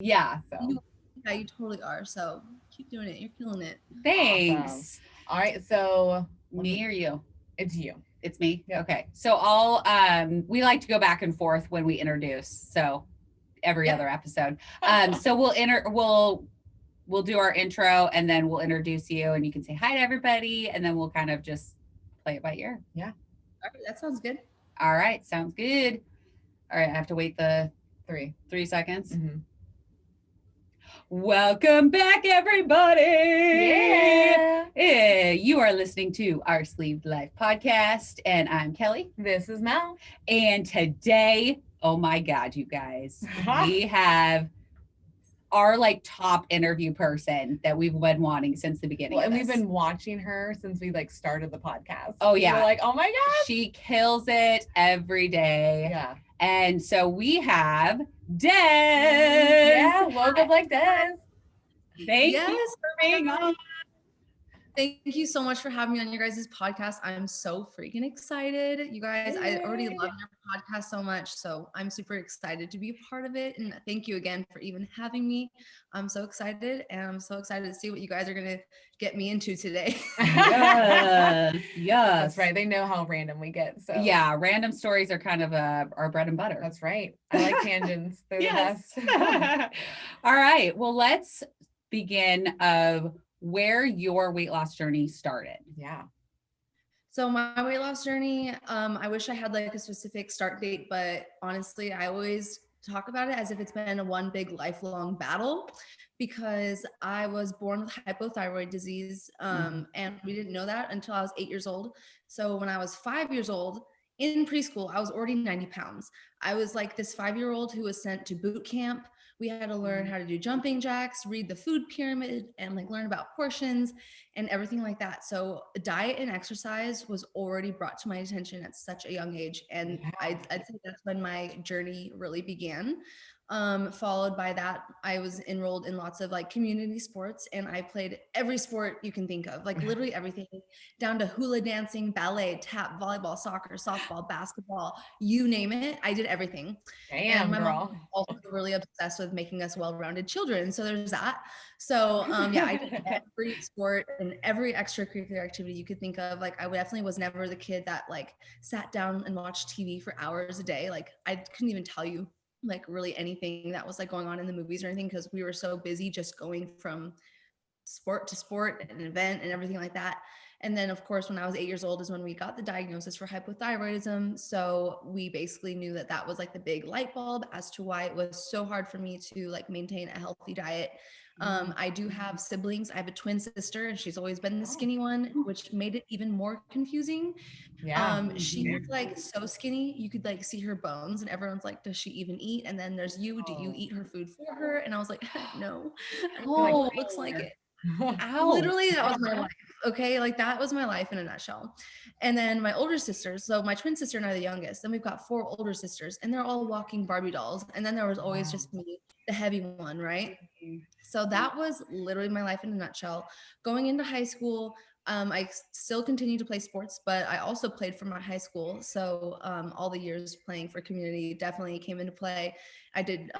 Yeah. Yeah, you totally are. So keep doing it. You're killing it. Thanks. Awesome. All right, so Me or you? it's you. It's me. Yep. Okay. So I'll we like to go back and forth when we introduce. So every other episode. So we'll do our intro and then we'll introduce you and you can say hi to everybody and then we'll kind of just play it by ear. Yeah. All right, that sounds good. All right, sounds good. All right, I have to wait the 3. 3 seconds. Mm-hmm. Welcome back, everybody. Yeah. You are listening to our Sleeved Life podcast, and I'm Kelly. This is Mel. And today, oh my God, you guys, we have our like top interview person that we've been wanting since the beginning. Well, of and this. we've been watching her since we like started the podcast. Oh yeah, we're like, oh my God, she kills it every day. Yeah. And so we have Dez. Yeah, Wokeup Like Dez. Thank you for being on. Thank you so much for having me on your guys' podcast. I'm so freaking excited. You guys, I already love your podcast so much. So I'm super excited to be a part of it. And thank you again for even having me. I'm so excited. And I'm so excited to see what you guys are going to get me into today. Yes. That's right. They know how random we get. So yeah, random stories are kind of our bread and butter. That's right. I like tangents. They're the best. All right. Well, let's begin of where your weight loss journey started. Yeah. So my weight loss journey, I wish I had like a specific start date, but honestly, I always talk about it as if it's been a one big lifelong battle because I was born with hypothyroid disease. And we didn't know that until I was 8 years old. So when I was 5 years old, in preschool, I was already 90 pounds. I was like this 5-year-old who was sent to boot camp. We had to learn how to do jumping jacks, read the food pyramid, and like learn about portions and everything like that. So diet and exercise was already brought to my attention at such a young age. And I'd say that's when my journey really began. Followed by that, I was enrolled in lots of like community sports and I played every sport you can think of, like literally everything down to hula dancing, ballet, tap, volleyball, soccer, softball, basketball, you name it. I did everything. Damn, and my girl. mom was also really obsessed with making us well-rounded children. So there's that. So yeah, I did every sport and every extracurricular activity you could think of. Like I definitely was never the kid that like sat down and watched TV for hours a day. Like I couldn't even tell you like really anything that was like going on in the movies or anything because we were so busy just going from sport to sport and event and everything like that. And then of course when I was 8 years old is when we got the diagnosis for hypothyroidism. So we basically knew that that was like the big light bulb as to why it was so hard for me to like maintain a healthy diet. I do have siblings. I have a twin sister and she's always been the skinny one, which made it even more confusing. Yeah. She was like so skinny, you could like see her bones and everyone's like, does she even eat? And then there's you, do you eat her food for her? And I was like, no, I feel like it looks like it. Literally that was my life. Okay, like that was my life in a nutshell. And then my older sisters, so my twin sister and I are the youngest, then we've got 4 older sisters and they're all walking Barbie dolls, and then there was always just me, the heavy one, right? So that was literally my life in a nutshell. Going into high school, I still continued to play sports, but I also played for my high school. So all the years playing for community definitely came into play. I did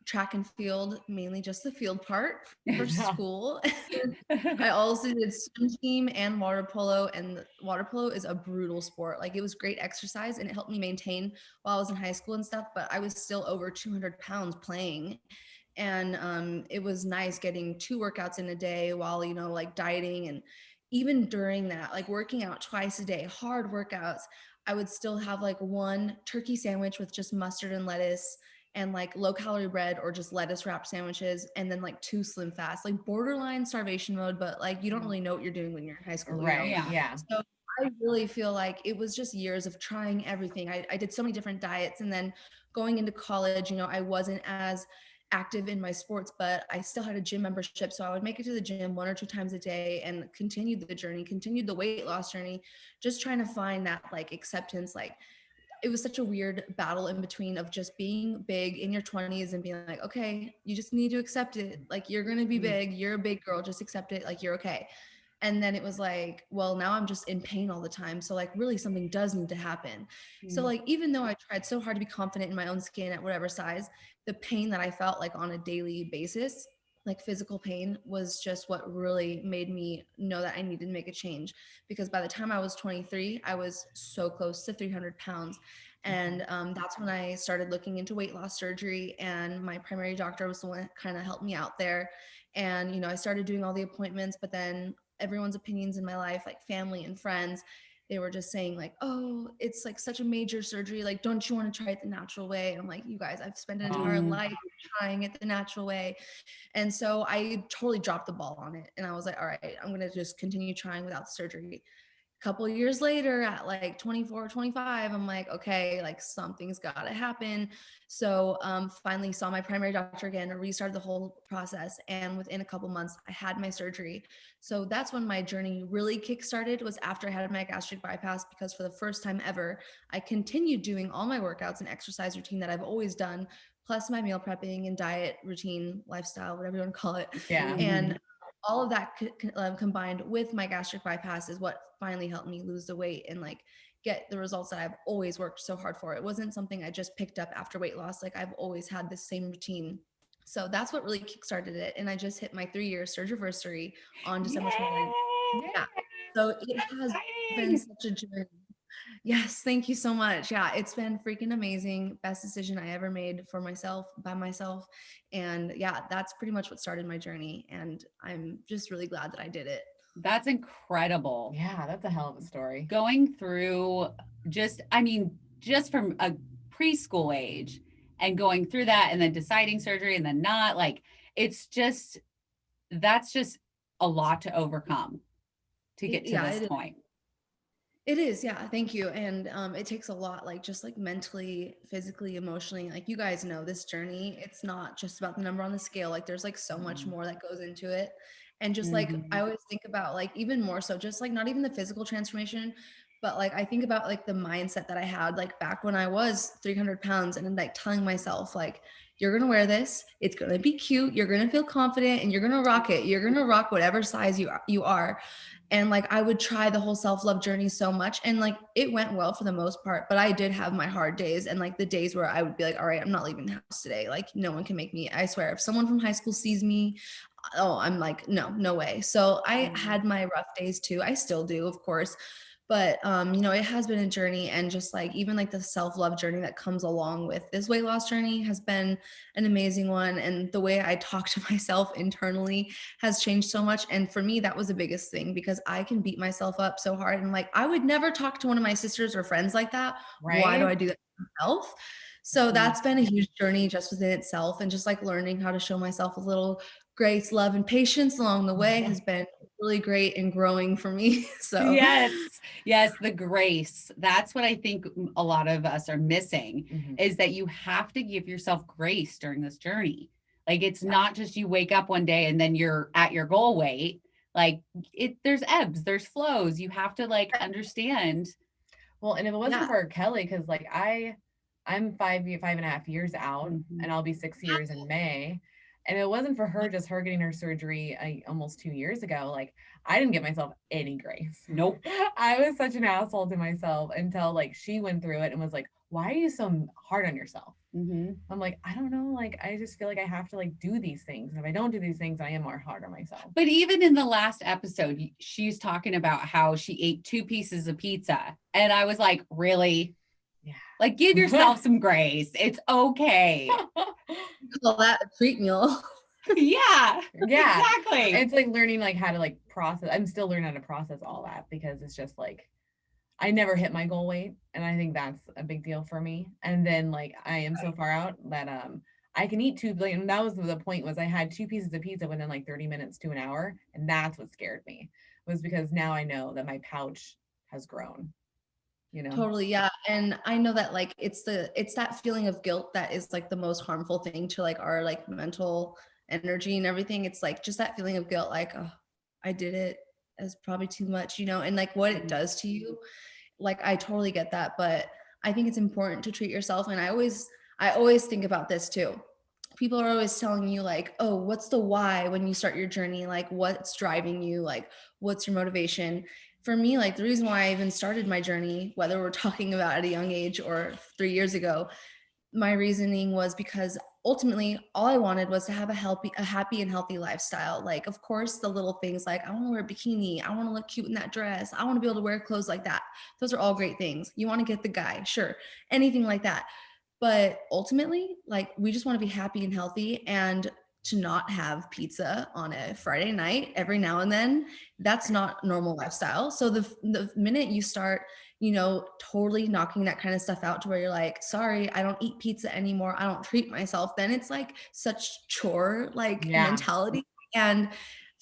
track and field, mainly just the field part for school. I also did swim team and water polo, and water polo is a brutal sport. Like it was great exercise and it helped me maintain while I was in high school and stuff, but I was still over 200 pounds playing. And it was nice getting 2 workouts in a day while, you know, like dieting. And even during that, like working out twice a day, hard workouts, I would still have like 1 turkey sandwich with just mustard and lettuce and like low calorie bread or just lettuce wrapped sandwiches, and then like 2 Slim Fast, like borderline starvation mode, but like you don't really know what you're doing when you're in high school. Right. You know? Yeah. So I really feel like it was just years of trying everything. I did so many different diets, and then going into college, you know, I wasn't as active in my sports, but I still had a gym membership. So I would make it to the gym 1 or 2 times a day and continued the journey, continued the weight loss journey, just trying to find that like acceptance. Like it was such a weird battle in between of just being big in your 20s and being like, okay, you just need to accept it. Like you're going to be big. You're a big girl. Just accept it. Like you're okay. And then it was like, well, now I'm just in pain all the time. So like really something does need to happen. So like, even though I tried so hard to be confident in my own skin at whatever size, the pain that I felt like on a daily basis, like physical pain, was just what really made me know that I needed to make a change. Because by the time I was 23, I was so close to 300 pounds. And that's when I started looking into weight loss surgery, and my primary doctor was the one that kind of helped me out there. And, I started doing all the appointments, but then everyone's opinions in my life, like family and friends, they were just saying like, oh, it's like such a major surgery. Like, don't you want to try it the natural way? And I'm like, you guys, I've spent an entire life trying it the natural way. And so I totally dropped the ball on it. And I was like, all right, I'm going to just continue trying without the surgery. Couple of years later at like 24, 25, I'm like, okay, like something's got to happen. So finally saw my primary doctor again, restarted the whole process. And within a couple months, I had my surgery. So that's when my journey really kickstarted, was after I had my gastric bypass, because for the first time ever, I continued doing all my workouts and exercise routine that I've always done, plus my meal prepping and diet routine, lifestyle, whatever you want to call it. Yeah. And all of that combined with my gastric bypass is what finally helped me lose the weight and like get the results that I've always worked so hard for. It wasn't something I just picked up after weight loss. Like, I've always had this same routine. So that's what really kickstarted it. And I just hit my 3-year surgiversary on December 29th. Yeah. So it has been such a journey. Yes, thank you so much. Yeah, it's been freaking amazing. Best decision I ever made for myself, by myself. And yeah, that's pretty much what started my journey. And I'm just really glad that I did it. That's incredible. Yeah, that's a hell of a story. Going through just from a preschool age and going through that and then deciding surgery and then not, like, that's just a lot to overcome to get to this point. It is. Yeah. Thank you. And it takes a lot, like just like mentally, physically, emotionally, like you guys know this journey, it's not just about the number on the scale. Like there's like so much more that goes into it. And just like, I always think about like, even more so just like not even the physical transformation, but like, I think about like the mindset that I had like back when I was 300 pounds and like telling myself like, you're going to wear this, it's going to be cute, you're going to feel confident, and you're going to rock it. You're going to rock whatever size you are. And like, I would try the whole self-love journey so much, and like, it went well for the most part, but I did have my hard days, and like the days where I would be like, all right, I'm not leaving the house today. Like, no one can make me, I swear, if someone from high school sees me, oh, I'm like, no way. So I had my rough days too. I still do, of course. But, it has been a journey, and just like, even like the self-love journey that comes along with this weight loss journey has been an amazing one. And the way I talk to myself internally has changed so much. And for me, that was the biggest thing, because I can beat myself up so hard. And like, I would never talk to one of my sisters or friends like that. Right? Why do I do that to myself? So that's been a huge journey just within itself. And just like learning how to show myself a little grace, love, and patience along the way has been really great and growing for me. So yes, the grace. That's what I think a lot of us are missing, is that you have to give yourself grace during this journey. Like, it's not just you wake up one day and then you're at your goal weight. Like, there's ebbs, there's flows. You have to like understand. Well, and if it wasn't for Kelly, because like I'm 5.5 years out, and I'll be 6 years in May. And it wasn't for her, just her getting her surgery almost 2 years ago. Like, I didn't give myself any grace. Nope. I was such an asshole to myself until like she went through it and was like, why are you so hard on yourself? I'm like, I don't know. Like, I just feel like I have to like do these things. And if I don't do these things, I am more hard on myself. But even in the last episode, she's talking about how she ate 2 pieces of pizza. And I was like, really? Yeah. Like, give yourself some grace. It's okay. Call that a treat meal. Yeah, exactly. It's like learning like how to like process. I'm still learning how to process all that, because it's just like, I never hit my goal weight. And I think that's a big deal for me. And then like, I am so far out that I can eat 2 billion. That was the point, was I had 2 pieces of pizza within like 30 minutes to an hour. And that's what scared me, was because now I know that my pouch has grown. Totally. Yeah. And I know that like, it's that feeling of guilt that is like the most harmful thing to like our like mental energy and everything. It's like just that feeling of guilt, like, oh, I did it, as probably too much, and like what it does to you. Like, I totally get that, but I think it's important to treat yourself. And I always think about this too. people are always telling you like, oh, what's the why when you start your journey? Like what's driving you? Like what's your motivation? For me, like the reason why I even started my journey, whether we're talking about at a young age or 3 years ago, my reasoning was because ultimately all I wanted was to have a happy and healthy lifestyle. Like, of course, the little things like I want to wear a bikini, I want to look cute in that dress, I want to be able to wear clothes like that. Those are all great things. You want to get the guy, sure, anything like that. But ultimately, like we just want to be happy and healthy, and to not have pizza on a Friday night every now and then, that's not normal lifestyle. So the minute you start, totally knocking that kind of stuff out to where you're like, sorry, I don't eat pizza anymore, I don't treat myself, then it's like such chore like mentality. And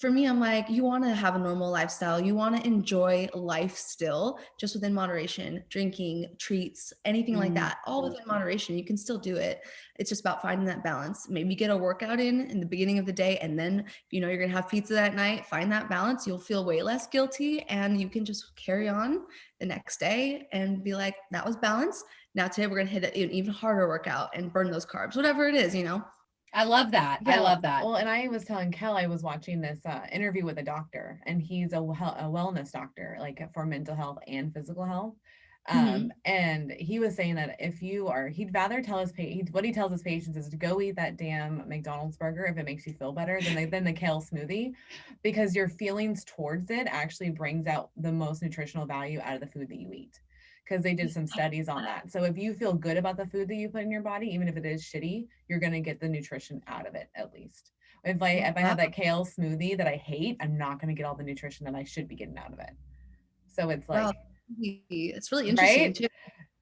for me, I'm like, you want to have a normal lifestyle. You want to enjoy life still, just within moderation, drinking, treats, anything like that, all within moderation. You can still do it. It's just about finding that balance. Maybe get a workout in the beginning of the day. And then, you're going to have pizza that night, find that balance. You'll feel way less guilty and you can just carry on the next day and be like, that was balance. Now today we're going to hit an even harder workout and burn those carbs, whatever it is, I love that. I love that. Well, and I was telling Kel, I was watching this interview with a doctor, and he's a wellness doctor, like for mental health and physical health. And he was saying that he'd rather tell what he tells his patients is to go eat that damn McDonald's burger if it makes you feel better than the kale smoothie, because your feelings towards it actually brings out the most nutritional value out of the food that you eat. Because they did some studies on that. So if you feel good about the food that you put in your body, even if it is shitty, you're going to get the nutrition out of it at least. If I have that kale smoothie that I hate, I'm not going to get all the nutrition that I should be getting out of it. So it's like, it's really interesting, right? Too.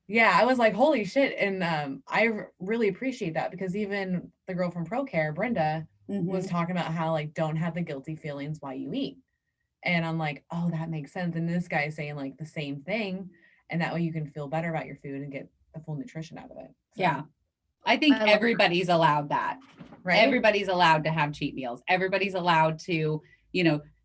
Yeah, I was like, holy shit. And I really appreciate that, because even the girl from ProCare, Brenda, was talking about how like, don't have the guilty feelings while you eat. And I'm like, oh, that makes sense. And this guy is saying like the same thing. And that way you can feel better about your food and get the full nutrition out of it. So, yeah. I think everybody's allowed that. Right? Everybody's allowed to have cheat meals. Everybody's allowed to,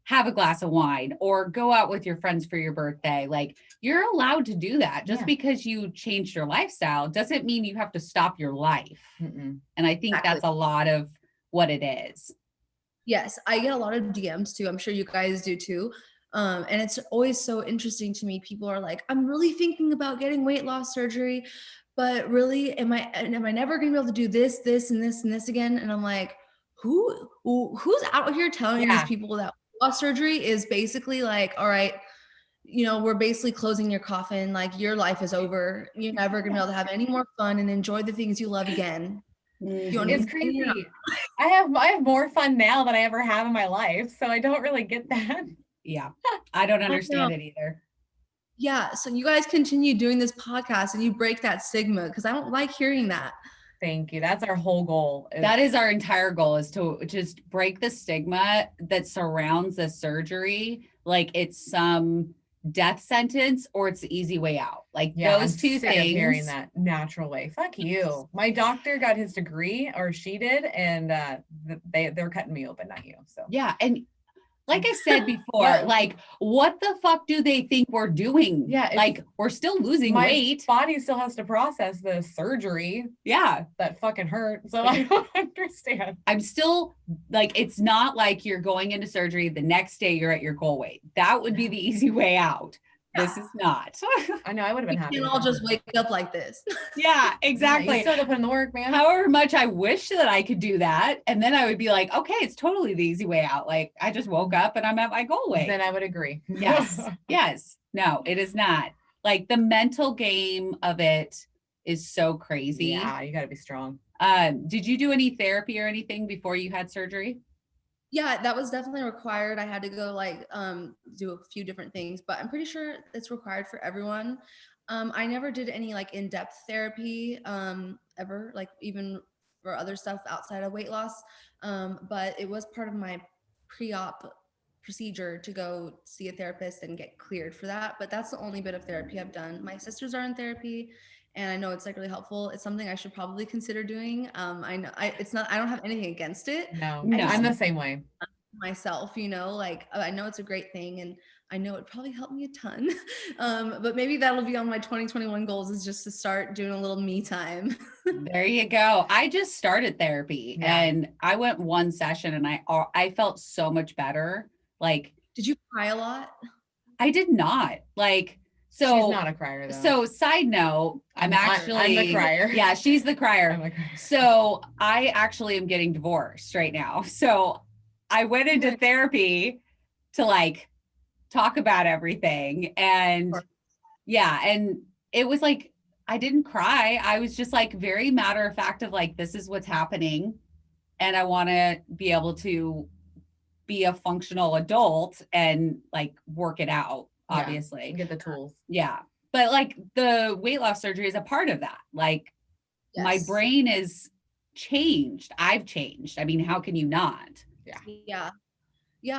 have a glass of wine or go out with your friends for your birthday. Like, you're allowed to do that. Just because you changed your lifestyle doesn't mean you have to stop your life. And I think that's a lot of what it is. Yes, I get a lot of DMs too. I'm sure you guys do too. And it's always so interesting to me. People are like, I'm really thinking about getting weight loss surgery, but really, am I never gonna be able to do this, this, and this, and this again? And I'm like, who's out here telling these people that weight loss surgery is basically like, all right, we're basically closing your coffin, like your life is over. You're never gonna be able to have any more fun and enjoy the things you love again. It's crazy. I have more fun now than I ever have in my life, so I don't really get that. Yeah, I don't understand it either. Yeah, so you guys continue doing this podcast and you break that stigma, because I don't like hearing that. Thank you. That's our whole goal. That is our entire goal, is to just break the stigma that surrounds the surgery. Like it's some death sentence or it's the easy way out. Like those two things. Hearing that natural way. Fuck you. My doctor got his degree, or she did, and they're cutting me open, not you. So yeah, and like I said before, like what the fuck do they think we're doing? Yeah, like we're still losing weight. My body still has to process the surgery. Yeah, that fucking hurt. So I don't understand. I'm still like, it's not like you're going into surgery the next day you're at your goal weight. That would be the easy way out. Yeah. This is not. I know, I would have been happy. We can all just wake up like this. Yeah, exactly. Yeah, you still got to put in the work, man. However much I wish that I could do that. And then I would be like, okay, it's totally the easy way out. Like I just woke up and I'm at my goal weight. Then I would agree. Yes. Yes. No, it is not. Like the mental game of it is so crazy. Yeah, you got to be strong. Did you do any therapy or anything before you had surgery? Yeah, that was definitely required. I had to go do a few different things, but I'm pretty sure it's required for everyone. I never did any like in-depth therapy ever, like even for other stuff outside of weight loss. But it was part of my pre-op procedure to go see a therapist and get cleared for that. But that's the only bit of therapy I've done. My sisters are in therapy, and I know it's like really helpful. It's something I should probably consider doing. I know I don't have anything against it. No, I'm the same way myself, like I know it's a great thing, and I know it probably helped me a ton. But maybe that'll be on my 2021 goals, is just to start doing a little me time. There you go. I just started therapy and I went one session and I felt so much better. Like, did you cry a lot? I did not. Like, so she's not a crier though. So side note, I'm the crier. Yeah, she's the crier. So I actually am getting divorced right now. So I went into therapy to like talk about everything. And yeah, and it was like, I didn't cry. I was just like very matter of fact of like, this is what's happening. And I want to be able to be a functional adult and like work it out, obviously. Get the tools. Yeah. But like the weight loss surgery is a part of that. Like my brain is changed. I've changed. I mean, how can you not? Yeah.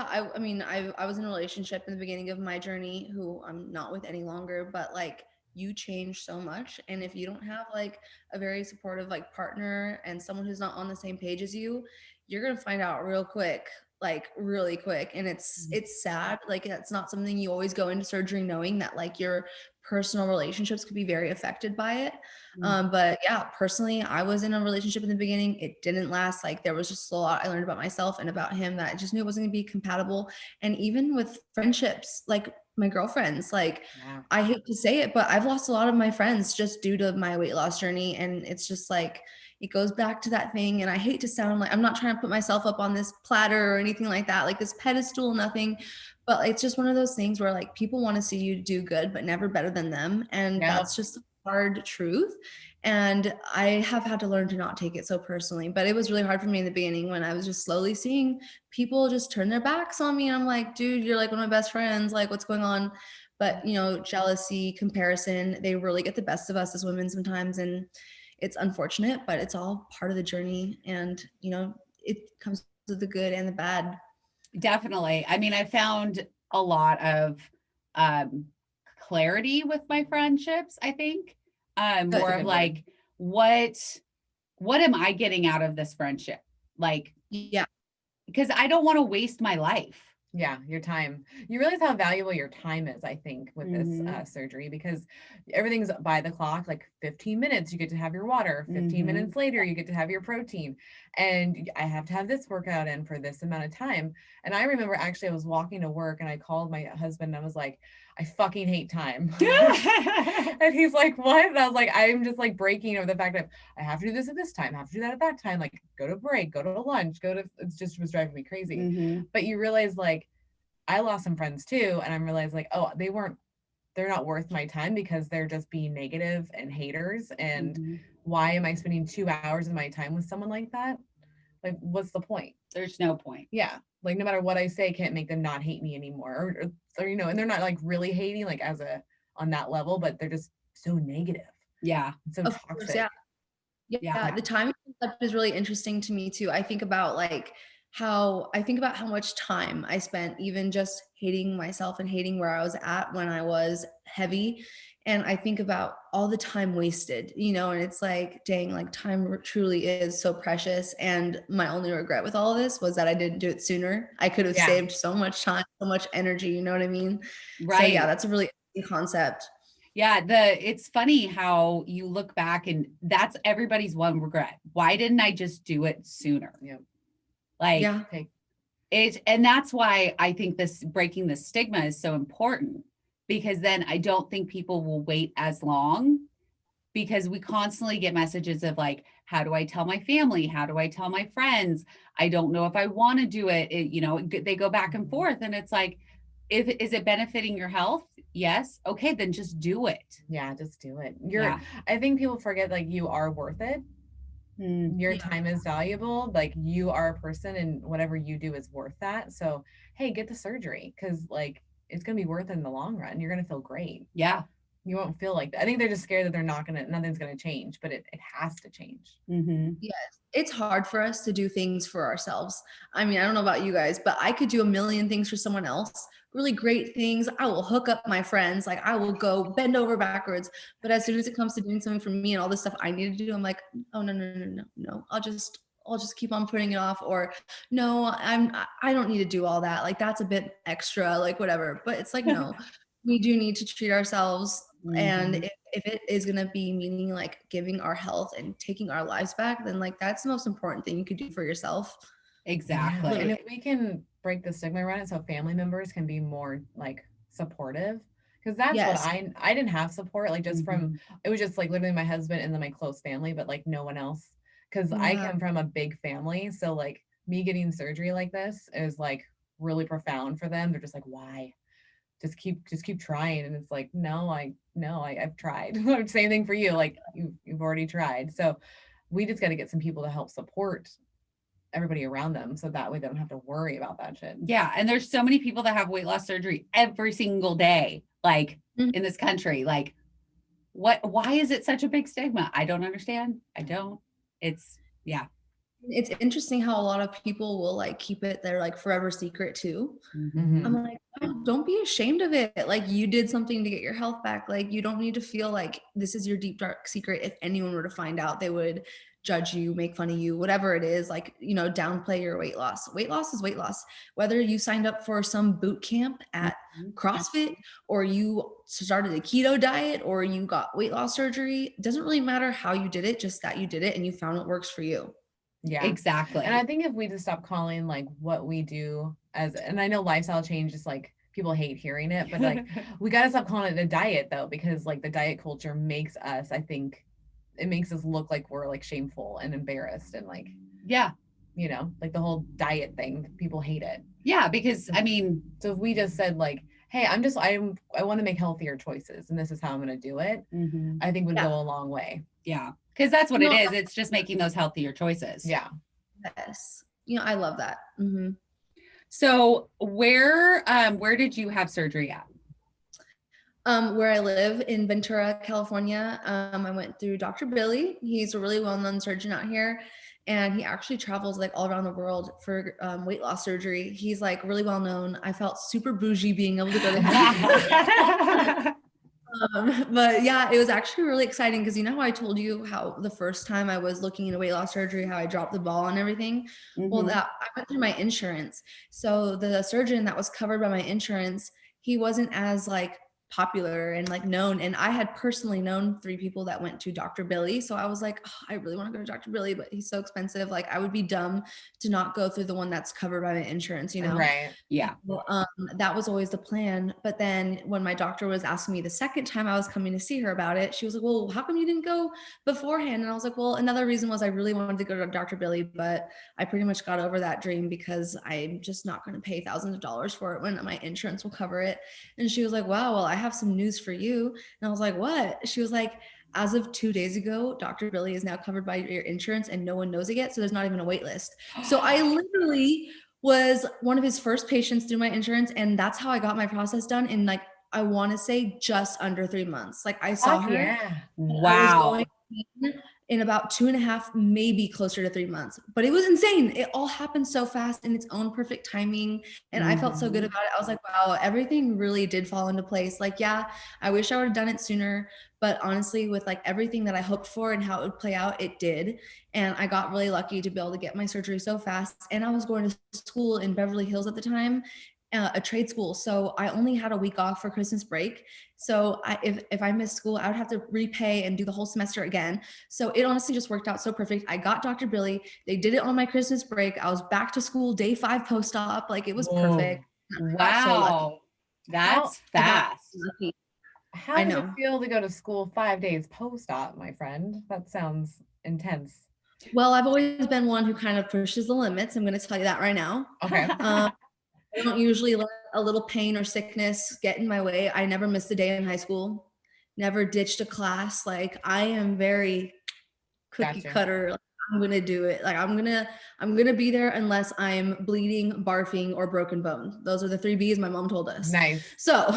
I mean, I was in a relationship in the beginning of my journey who I'm not with any longer, but like you change so much. And if you don't have like a very supportive like partner and someone who's not on the same page as you, you're going to find out real quick, like really quick. And it's sad. Like it's not something you always go into surgery knowing that like your personal relationships could be very affected by it. But yeah, personally, I was in a relationship in the beginning. It didn't last. Like there was just a lot I learned about myself and about him that I just knew it wasn't gonna be compatible. And even with friendships, like my girlfriends, like I hate to say it, but I've lost a lot of my friends just due to my weight loss journey. And it's just like, it goes back to that thing. And I hate to sound like, I'm not trying to put myself up on this platter or anything like that, like this pedestal, nothing, but it's just one of those things where like people want to see you do good, but never better than them. And that's just hard truth. And I have had to learn to not take it so personally, but it was really hard for me in the beginning when I was just slowly seeing people just turn their backs on me. And I'm like, dude, you're like one of my best friends. Like what's going on? But you know, jealousy, comparison, they really get the best of us as women sometimes. And it's unfortunate, but it's all part of the journey. And, you know, it comes with the good and the bad. Definitely. I mean, I found a lot of clarity with my friendships, I think. More of like, what am I getting out of this friendship? Like, because I don't want to waste my life. Yeah, your time. You realize how valuable your time is, I think, with this surgery, because everything's by the clock, like 15 minutes, you get to have your water. 15 minutes later, you get to have your protein. And I have to have this workout in for this amount of time. And I remember actually I was walking to work and I called my husband and I was like, I fucking hate time. And he's like, what? And I was like, I'm just like breaking over the fact that I have to do this at this time, I have to do that at that time, like go to break, go to lunch, it's just was driving me crazy. But you realize like, I lost some friends too. And I realized like, oh, they're not worth my time because they're just being negative and haters. And why am I spending 2 hours of my time with someone like that? Like, what's the point? There's no point. Yeah. Like no matter what I say, can't make them not hate me anymore. Or you know, and they're not like really hating like on that level, but they're just so negative. Yeah. So toxic. Course, yeah. The timing concept is really interesting to me too. I think about how much time I spent even just hating myself and hating where I was at when I was heavy. And I think about all the time wasted, you know, and it's like, dang, like time truly is so precious. And my only regret with all of this was that I didn't do it sooner. I could have saved so much time, so much energy, you know what I mean? Right. So yeah, that's a really interesting concept. Yeah, it's funny how you look back and that's everybody's one regret. Why didn't I just do it sooner? Yeah. Like and that's why I think this breaking the stigma is so important, because then I don't think people will wait as long, because we constantly get messages of like, how do I tell my family? How do I tell my friends? I don't know if I want to do it. You know, they go back and forth and it's like, is it benefiting your health? Yes. Okay, then just do it. Yeah, just do it. I think people forget like you are worth it. Your time is valuable. Like you are a person and whatever you do is worth that. So, hey, get the surgery because like it's going to be worth it in the long run. You're going to feel great. Yeah. You won't feel like that. I think they're just scared that nothing's going to change, but it has to change. Yes. It's hard for us to do things for ourselves. I mean, I don't know about you guys, but I could do a million things for someone else, really great things. I will hook up my friends. Like I will go bend over backwards. But as soon as it comes to doing something for me and all this stuff I need to do, I'm like, oh, no. I'll just I'll just keep on putting it off, or no, I don't need to do all that. Like that's a bit extra, like whatever. But it's like, no, we do need to treat ourselves. And if it is going to be meaning like giving our health and taking our lives back, then like that's the most important thing you could do for yourself. Exactly. And if we can break the stigma around it so family members can be more like supportive, because that's what I didn't have support, like just from, it was just like literally my husband and then my close family, but like no one else, because I come from a big family, so like me getting surgery like this is like really profound for them. They're just like, why? Just keep trying. And it's like, no, I've tried. Same thing for you, like you've already tried. So we just got to get some people to help support everybody around them, so that way they don't have to worry about that shit. Yeah. And there's so many people that have weight loss surgery every single day, like in this country. Like why is it such a big stigma? I don't understand. It's interesting how a lot of people will like keep it their like forever secret too. I'm like, oh, don't be ashamed of it. Like you did something to get your health back. Like you don't need to feel like this is your deep dark secret. If anyone were to find out, they would judge you, make fun of you, whatever it is, like, you know, downplay your weight loss. Weight loss is weight loss. Whether you signed up for some boot camp at CrossFit, or you started a keto diet, or you got weight loss surgery, it doesn't really matter how you did it, just that you did it and you found what works for you. Yeah, exactly. And I think if we just stop calling like what we do as, and I know lifestyle change is like people hate hearing it, but like we got to stop calling it a diet though, because like the diet culture makes us, I think it makes us look like we're like shameful and embarrassed and like, you know, like the whole diet thing, people hate it. Yeah, because I mean, so if we just said like, hey, I want to make healthier choices and this is how I'm going to do it, I think would go a long way. Yeah. Because that's what it is. It's just making those healthier choices. Yeah. Yes. You know, I love that. So where did you have surgery at? Where I live in Ventura, California. I went through Dr. Billy. He's a really well-known surgeon out here, and he actually travels like all around the world for weight loss surgery. He's like really well-known. I felt super bougie being able to go to him. But yeah, it was actually really exciting because you know how I told you how the first time I was looking into weight loss surgery, how I dropped the ball and everything? Well, that I went through my insurance. So the surgeon that was covered by my insurance, he wasn't as like popular and like known, and I had personally known 3 people that went to Dr. Billy, so I was like, oh, I really want to go to Dr. Billy, but he's so expensive. Like I would be dumb to not go through the one that's covered by my insurance, you know? Right. Yeah. Well, that was always the plan. But then when my doctor was asking me the second time I was coming to see her about it, she was like, well, how come you didn't go beforehand? And I was like, well, another reason was I really wanted to go to Dr. Billy, but I pretty much got over that dream because I'm just not going to pay thousands of dollars for it when my insurance will cover it. And she was like, wow, well, I have some news for you. And I was like, what? She was like, as of 2 days ago, Dr. Billy is now covered by your insurance and no one knows it yet. So there's not even a wait list. So I literally was one of his first patients through my insurance. And that's how I got my process done in like, I want to say just under 3 months. Like I saw her. Yeah. Wow. I was going in about 2.5, maybe closer to 3 months, but it was insane. It all happened so fast in its own perfect timing. And I felt so good about it. I was like, wow, everything really did fall into place. Like, yeah, I wish I would have done it sooner, but honestly, with like everything that I hoped for and how it would play out, it did. And I got really lucky to be able to get my surgery so fast. And I was going to school in Beverly Hills at the time, a trade school. So I only had a week off for Christmas break. So if I missed school, I would have to repay and do the whole semester again. So it honestly just worked out so perfect. I got Dr. Billy. They did it on my Christmas break. I was back to school day 5 post-op. Like it was perfect. Wow. That's fast. How does it feel to go to school 5 days post-op, my friend? That sounds intense. Well, I've always been one who kind of pushes the limits. I'm going to tell you that right now. Okay. I don't usually let a little pain or sickness get in my way. I never missed a day in high school, never ditched a class. Like I am very cookie cutter. Like, I'm going to do it. Like I'm going to be there unless I'm bleeding, barfing, or broken bone. Those are the 3 B's my mom told us. Nice. So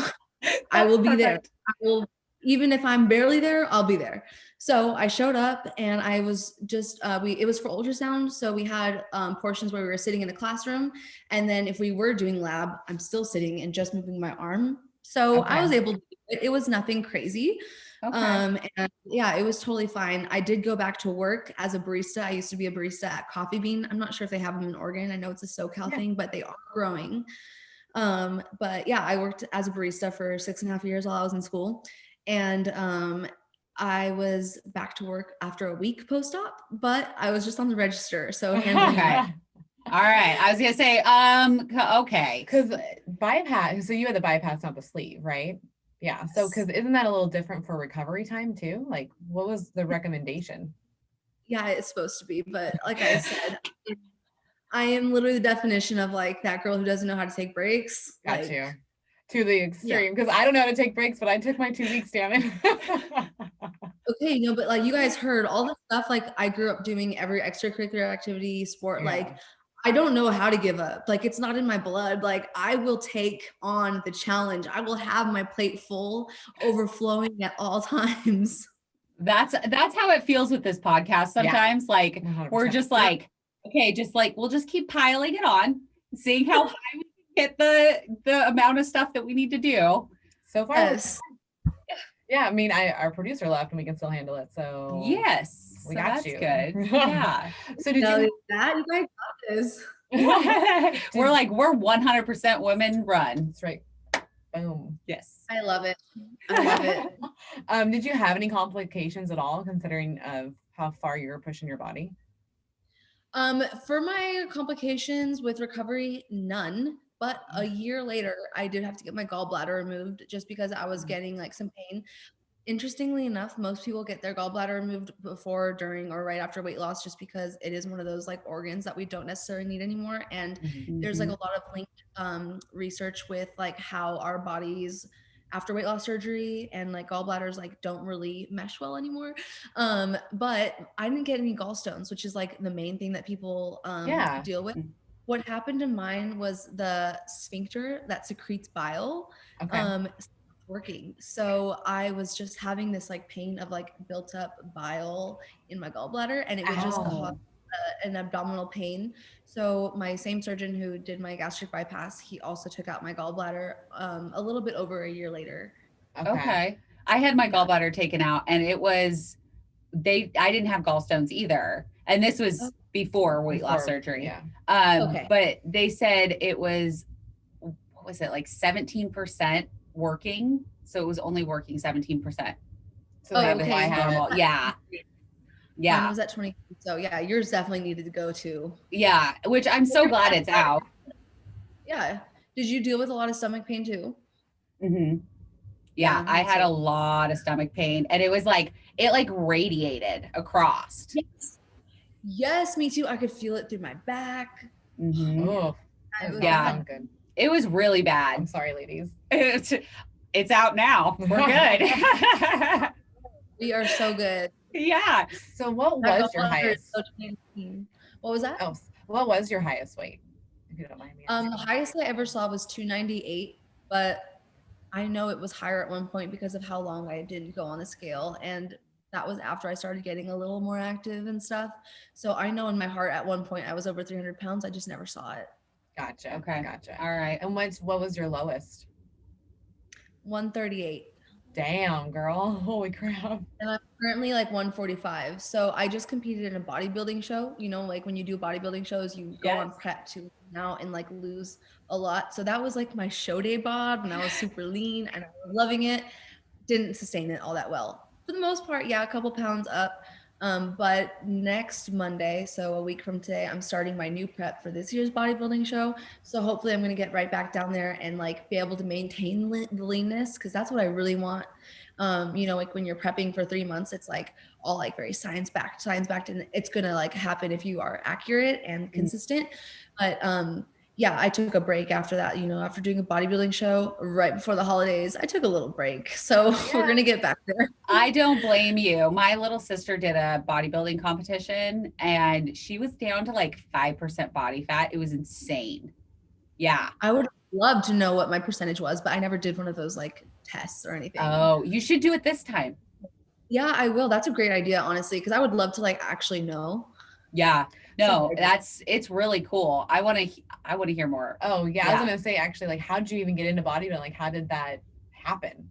I will be there. I will, even if I'm barely there, I'll be there. So I showed up and I was just, it was for ultrasound. So we had portions where we were sitting in a classroom. And then if we were doing lab, I'm still sitting and just moving my arm. So I was able to do it. It was nothing crazy. Okay. And yeah, it was totally fine. I did go back to work as a barista. I used to be a barista at Coffee Bean. I'm not sure if they have them in Oregon. I know it's a SoCal thing, but they are growing. But yeah, I worked as a barista for 6.5 years while I was in school. And I was back to work after a week post-op, but I was just on the register. So handling Okay. All right. I was gonna say, okay. Because bypass, so you had the bypass, not the sleeve, right? Yeah. So, because isn't that a little different for recovery time too? Like, what was the recommendation? Yeah, it's supposed to be, but like I said, I am literally the definition of like that girl who doesn't know how to take breaks. Got Like, you. To the extreme, because I don't know how to take breaks, but I took my 2 weeks, damn it. okay, no, but like you guys heard all the stuff like I grew up doing every extracurricular activity, sport, Yeah. like I don't know how to give up. Like it's not in my blood. Like I will take on the challenge. I will have my plate full, overflowing at all times. That's how it feels with this podcast sometimes. Like 100%. we're just like, okay, just like we'll just keep piling it on, seeing how high we can get the amount of stuff that we need to do. So far, Yes. yeah, I mean, our producer left and we can still handle it. So Yes, we so got that's you. good. Yeah. So did Now you? that you guys got this. we're 100% women run. That's right. Boom. Yes. I love it. I love it. Did you have any complications at all, considering of how far you were pushing your body? For my complications with recovery, none. But a year later, I did have to get my gallbladder removed just because I was getting like some pain. Interestingly enough, most people get their gallbladder removed before, during, or right after weight loss, just because it is one of those like organs that we don't necessarily need anymore. And there's like a lot of linked research with like how our bodies after weight loss surgery and like gallbladders like don't really mesh well anymore. But I didn't get any gallstones, which is like the main thing that people deal with. What happened to mine was the sphincter that secretes bile stopped working. So I was just having this like pain of like built up bile in my gallbladder, and it would just cause an abdominal pain. So my same surgeon who did my gastric bypass, he also took out my gallbladder a little bit over a year later. Okay. I had my gallbladder taken out, and it was I didn't have gallstones either. And this was before weight loss surgery. Yeah. But they said it was, what was it, like 17% working? So it was only working 17%. So that was why I had normal. Yeah. Yeah. Mine was at 20. So yeah, yours definitely needed to go too. Yeah. Which I'm so glad it's out. Yeah. Did you deal with a lot of stomach pain too? Mm-hmm. Yeah, I had a lot of stomach pain, and it was like, it like radiated across. Yes, me too. I could feel it through my back. Mm-hmm. Oh, yeah. Good. It was really bad. I'm sorry, ladies. It's out now. We're good. We are so good. Yeah. So what was your highest? What was that? Oh, what was your highest weight? If you don't mind me asking. The highest I ever saw was 298, but I know it was higher at one point because of how long I didn't go on the scale. And that was after I started getting a little more active and stuff. So I know in my heart at one point I was over 300 pounds. I just never saw it. Gotcha. Okay. Gotcha. All right. And what was your lowest? 138. Damn, girl. Holy crap. And I'm currently like 145. So I just competed in a bodybuilding show. You know, like when you do bodybuilding shows, you go on prep to now and like lose a lot. So that was like my show day bod, and I was super lean and I was loving it. Didn't sustain it all that well. For the most part, yeah, a couple pounds up. But next Monday, so a week from today, I'm starting my new prep for this year's bodybuilding show. So hopefully I'm going to get right back down there and like be able to maintain the leanness, because that's what I really want. You know, like when you're prepping for 3 months, it's like all like very science backed, and it's going to like happen if you are accurate and consistent. But yeah, I took a break after that, you know, after doing a bodybuilding show right before the holidays. I took a little break. So we're going to get back there. I don't blame you. My little sister did a bodybuilding competition, and she was down to like 5% body fat. It was insane. Yeah. I would love to know what my percentage was, but I never did one of those like tests or anything. Oh, you should do it this time. Yeah, I will. That's a great idea, honestly, because I would love to like actually know. Yeah. No, it's really cool. I want to hear more. Oh yeah, I was gonna say actually, like, how did you even get into bodybuilding? Like, how did that happen?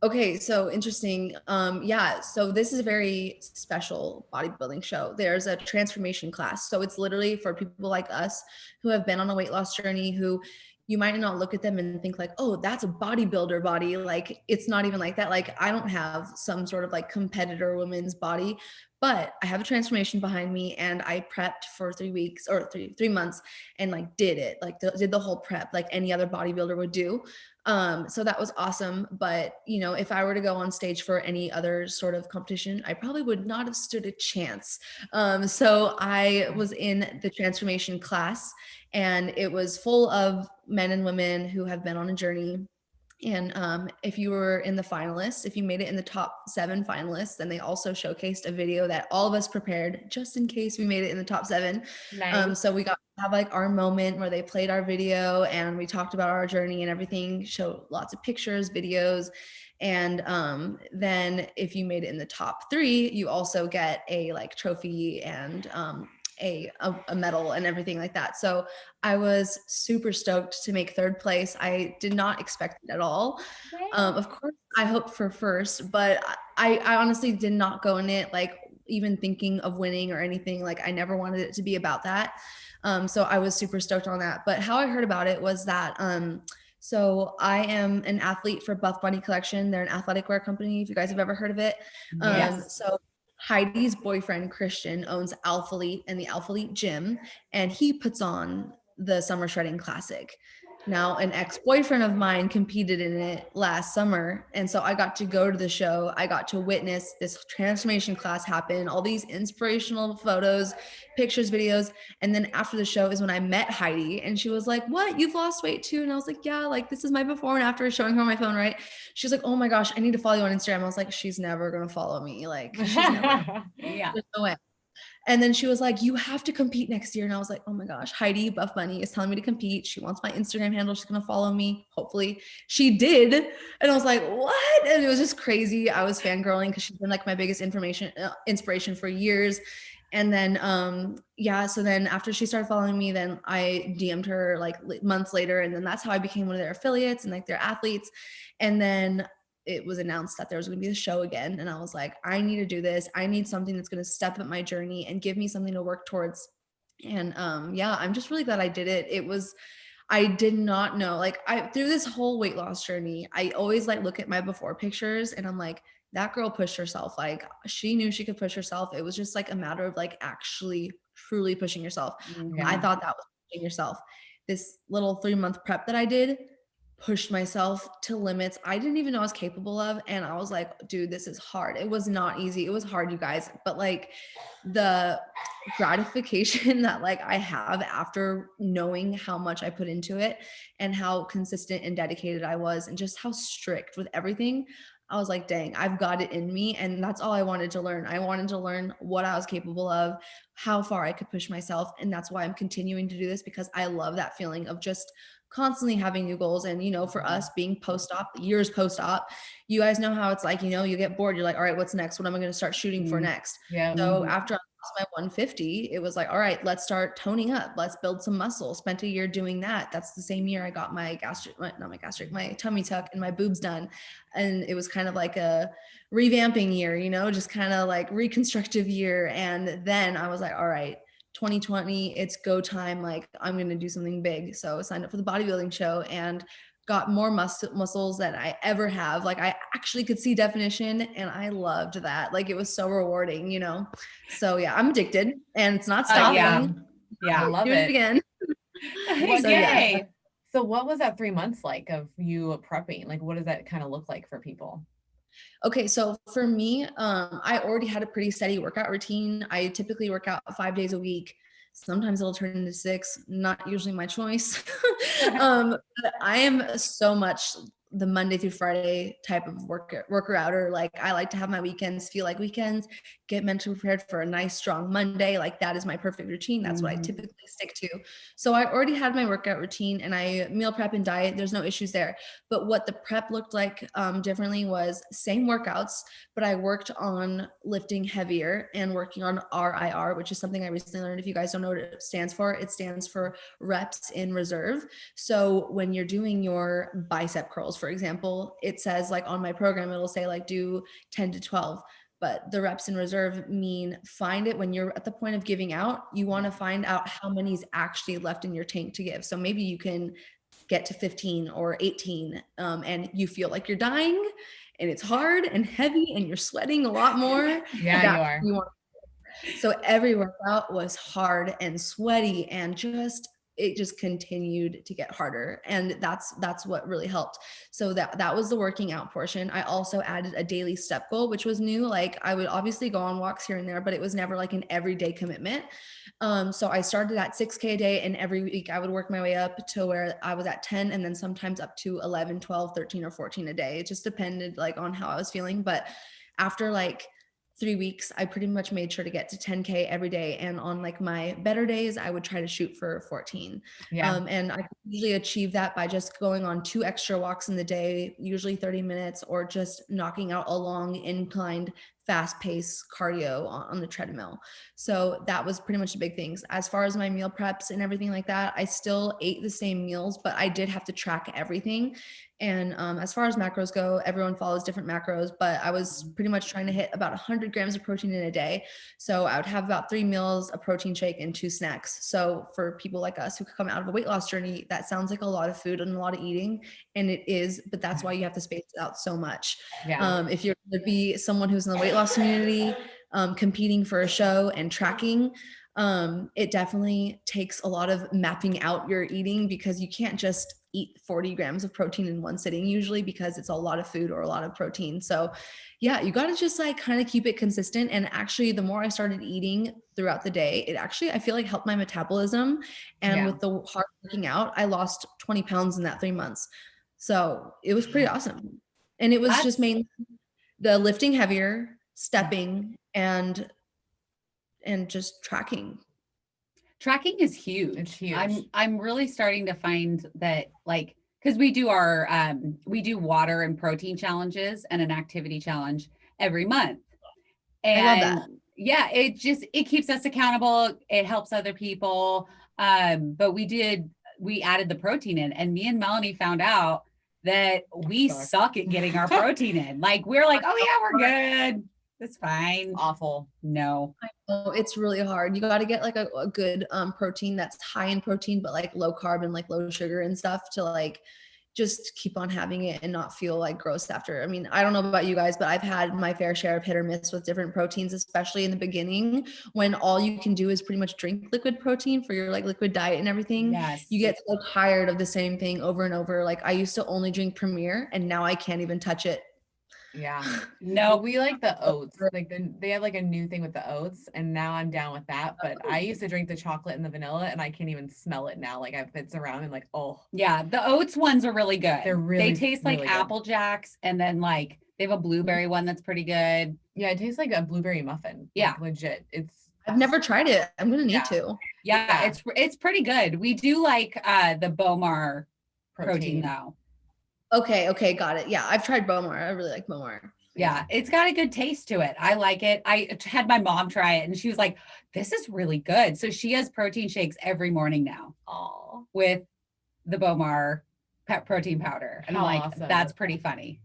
Okay, so interesting. Yeah, so this is a very special bodybuilding show. There's a transformation class. So it's literally for people like us who have been on a weight loss journey, who you might not look at them and think like, oh, that's a bodybuilder body. Like it's not even like that. Like I don't have some sort of like competitor woman's body, but I have a transformation behind me and I prepped for 3 weeks or 3 months and like did it, like did the whole prep like any other bodybuilder would do. So that was awesome. But you know, if I were to go on stage for any other sort of competition, I probably would not have stood a chance. So I was in the transformation class and it was full of men and women who have been on a journey. And if you were in the finalists, if you made it in the top 7 finalists, then they also showcased a video that all of us prepared just in case we made it in the top 7. Nice. So we got to have like our moment where they played our video and we talked about our journey and everything, showed lots of pictures, videos. And then if you made it in the top 3, you also get a like trophy and a medal and everything like that. So I was super stoked to make 3rd place. I did not expect it at all. Of course, I hoped for first, but I honestly did not go in it like even thinking of winning or anything. Like I never wanted it to be about that. So I was super stoked on that. But how I heard about it was that so I am an athlete for Buff Bunny Collection. They're an athletic wear company, if you guys have ever heard of it. Yes. So Heidi's boyfriend, Christian, owns Alphalete and the Alphalete gym, and he puts on the Summer Shredding Classic. Now, an ex-boyfriend of mine competed in it last summer, and so I got to go to the show. I got to witness this transformation class happen, all these inspirational photos, pictures, videos, and then after the show is when I met Heidi, and she was like, "What? You've lost weight too?" And I was like, "Yeah, like this is my before and after," showing her on my phone, right? She was like, "Oh my gosh, I need to follow you on Instagram." I was like, "She's never gonna follow me. Like, she's never. Yeah. There's no way." And then she was like, "You have to compete next year." And I was like, "Oh my gosh, Heidi Buff Bunny is telling me to compete. She wants my Instagram handle. She's going to follow me. Hopefully she did." And I was like, "What?" And it was just crazy. I was fangirling because she's been like my biggest inspiration for years. And then, yeah, so then after she started following me, then I DM'd her like months later. And then that's how I became one of their affiliates and like their athletes. And then it was announced that there was going to be a show again. And I was like, I need to do this. I need something that's going to step up my journey and give me something to work towards. And yeah, I'm just really glad I did it. I did not know, like through this whole weight loss journey, I always like look at my before pictures and I'm like, that girl pushed herself. Like she knew she could push herself. It was just like a matter of like actually truly pushing yourself. Mhm. I thought that was pushing yourself. This little 3-month prep that I did pushed myself to limits I didn't even know I was capable of. And I was like, dude, this is hard. It was not easy. It was hard, you guys. But like the gratification that like I have after knowing how much I put into it and how consistent and dedicated I was and just how strict with everything, I was like, dang, I've got it in me. And that's all I wanted to learn. I wanted to learn what I was capable of, how far I could push myself. And that's why I'm continuing to do this, because I love that feeling of just constantly having new goals. And, you know, for us being post-op, years post-op, you guys know how it's like, you know, you get bored. You're like, all right, what's next? What am I going to start shooting for next? Yeah. So after I lost my 150, it was like, all right, let's start toning up. Let's build some muscle. Spent a year doing that. That's the same year I got my my tummy tuck and my boobs done. And it was kind of like a revamping year, you know, just kind of like reconstructive year. And then I was like, all right, 2020, it's go time. Like I'm going to do something big. So I signed up for the bodybuilding show and got more muscles than I ever have. Like I actually could see definition and I loved that. Like it was so rewarding, you know? So yeah, I'm addicted and it's not stopping. Yeah. I love Do it again. What, Yay. So what was that 3 months like of you prepping? Like, what does that kind of look like for people? Okay, so for me, I already had a pretty steady workout routine. I typically work out 5 days a week. Sometimes it'll turn into 6, not usually my choice. But I am so much the Monday through Friday type of worker outer. Like I like to have my weekends feel like weekends, get mentally prepared for a nice strong Monday. Like that is my perfect routine. That's what I typically stick to. So I already had my workout routine and I meal prep and diet. There's no issues there. But what the prep looked like differently was same workouts, but I worked on lifting heavier and working on RIR, which is something I recently learned. If you guys don't know what it stands for reps in reserve. So when you're doing your bicep curls, for example, it says like on my program, it'll say like do 10 to 12. But the reps in reserve mean find it when you're at the point of giving out. You want to find out how many is actually left in your tank to give. So maybe you can get to 15 or 18 and you feel like you're dying and it's hard and heavy and you're sweating a lot more. Yeah, you are. So every workout was hard and sweaty and it just continued to get harder. And that's what really helped. So that was the working out portion. I also added a daily step goal, which was new. Like I would obviously go on walks here and there, but it was never like an everyday commitment. So I started at 6K a day, and every week I would work my way up to where I was at 10, and then sometimes up to 11, 12, 13, or 14 a day. It just depended like on how I was feeling. But after like 3 weeks, I pretty much made sure to get to 10K every day. And on like my better days, I would try to shoot for 14. And I usually achieve that by just going on 2 extra walks in the day, usually 30 minutes, or just knocking out a long inclined fast-paced cardio on the treadmill. So that was pretty much the big things. As far as my meal preps and everything like that, I still ate the same meals, but I did have to track everything. And as far as macros go, everyone follows different macros, but I was pretty much trying to hit about 100 grams of protein in a day. So I would have about 3 meals, a protein shake, and 2 snacks. So for people like us who come out of a weight loss journey, that sounds like a lot of food and a lot of eating, and it is, but that's why you have to space it out so much. If you're going to be someone who's in the weight loss community, competing for a show and tracking, it definitely takes a lot of mapping out your eating, because you can't just eat 40 grams of protein in one sitting usually, because it's a lot of food or a lot of protein. So yeah, you got to just like kind of keep it consistent. And actually the more I started eating throughout the day, it actually, I feel like helped my metabolism. And with the hard working out, I lost 20 pounds in that 3 months. So it was pretty awesome. And it was just mainly the lifting heavier, stepping, and just tracking. Tracking is huge. It's huge. I'm really starting to find that, like, because we do we do water and protein challenges and an activity challenge every month. And I love that. Yeah, it keeps us accountable. It helps other people. But we added the protein in, and me and Melanie found out that we suck at getting our protein in. Like, we're like, oh yeah, we're good. It's fine. Awful. No. I know, it's really hard. You got to get like a good protein that's high in protein, but like low carb and like low sugar and stuff, to like just keep on having it and not feel like gross after. I mean, I don't know about you guys, but I've had my fair share of hit or miss with different proteins, especially in the beginning when all you can do is pretty much drink liquid protein for your like liquid diet and everything. Yes. You get so tired of the same thing over and over. Like I used to only drink Premier, and now I can't even touch it. Yeah. No, we like the oats. Like they have like a new thing with the oats, and now I'm down with that. But I used to drink the chocolate and the vanilla, and I can't even smell it now. Like it's around and like, oh. Yeah, the oats ones are really good. They taste like really Apple Jacks, and then like they have a blueberry one that's pretty good. Yeah, it tastes like a blueberry muffin. Yeah. Like, legit. I've never tried it. I'm gonna need to. Yeah, it's pretty good. We do like the Bomar protein though. Okay, got it. Yeah, I've tried Bomar. I really like Bomar. Yeah, it's got a good taste to it. I like it. I had my mom try it, and she was like, this is really good. So she has protein shakes every morning now. Oh, with the Bomar protein powder. And I'm like, awesome. That's pretty funny.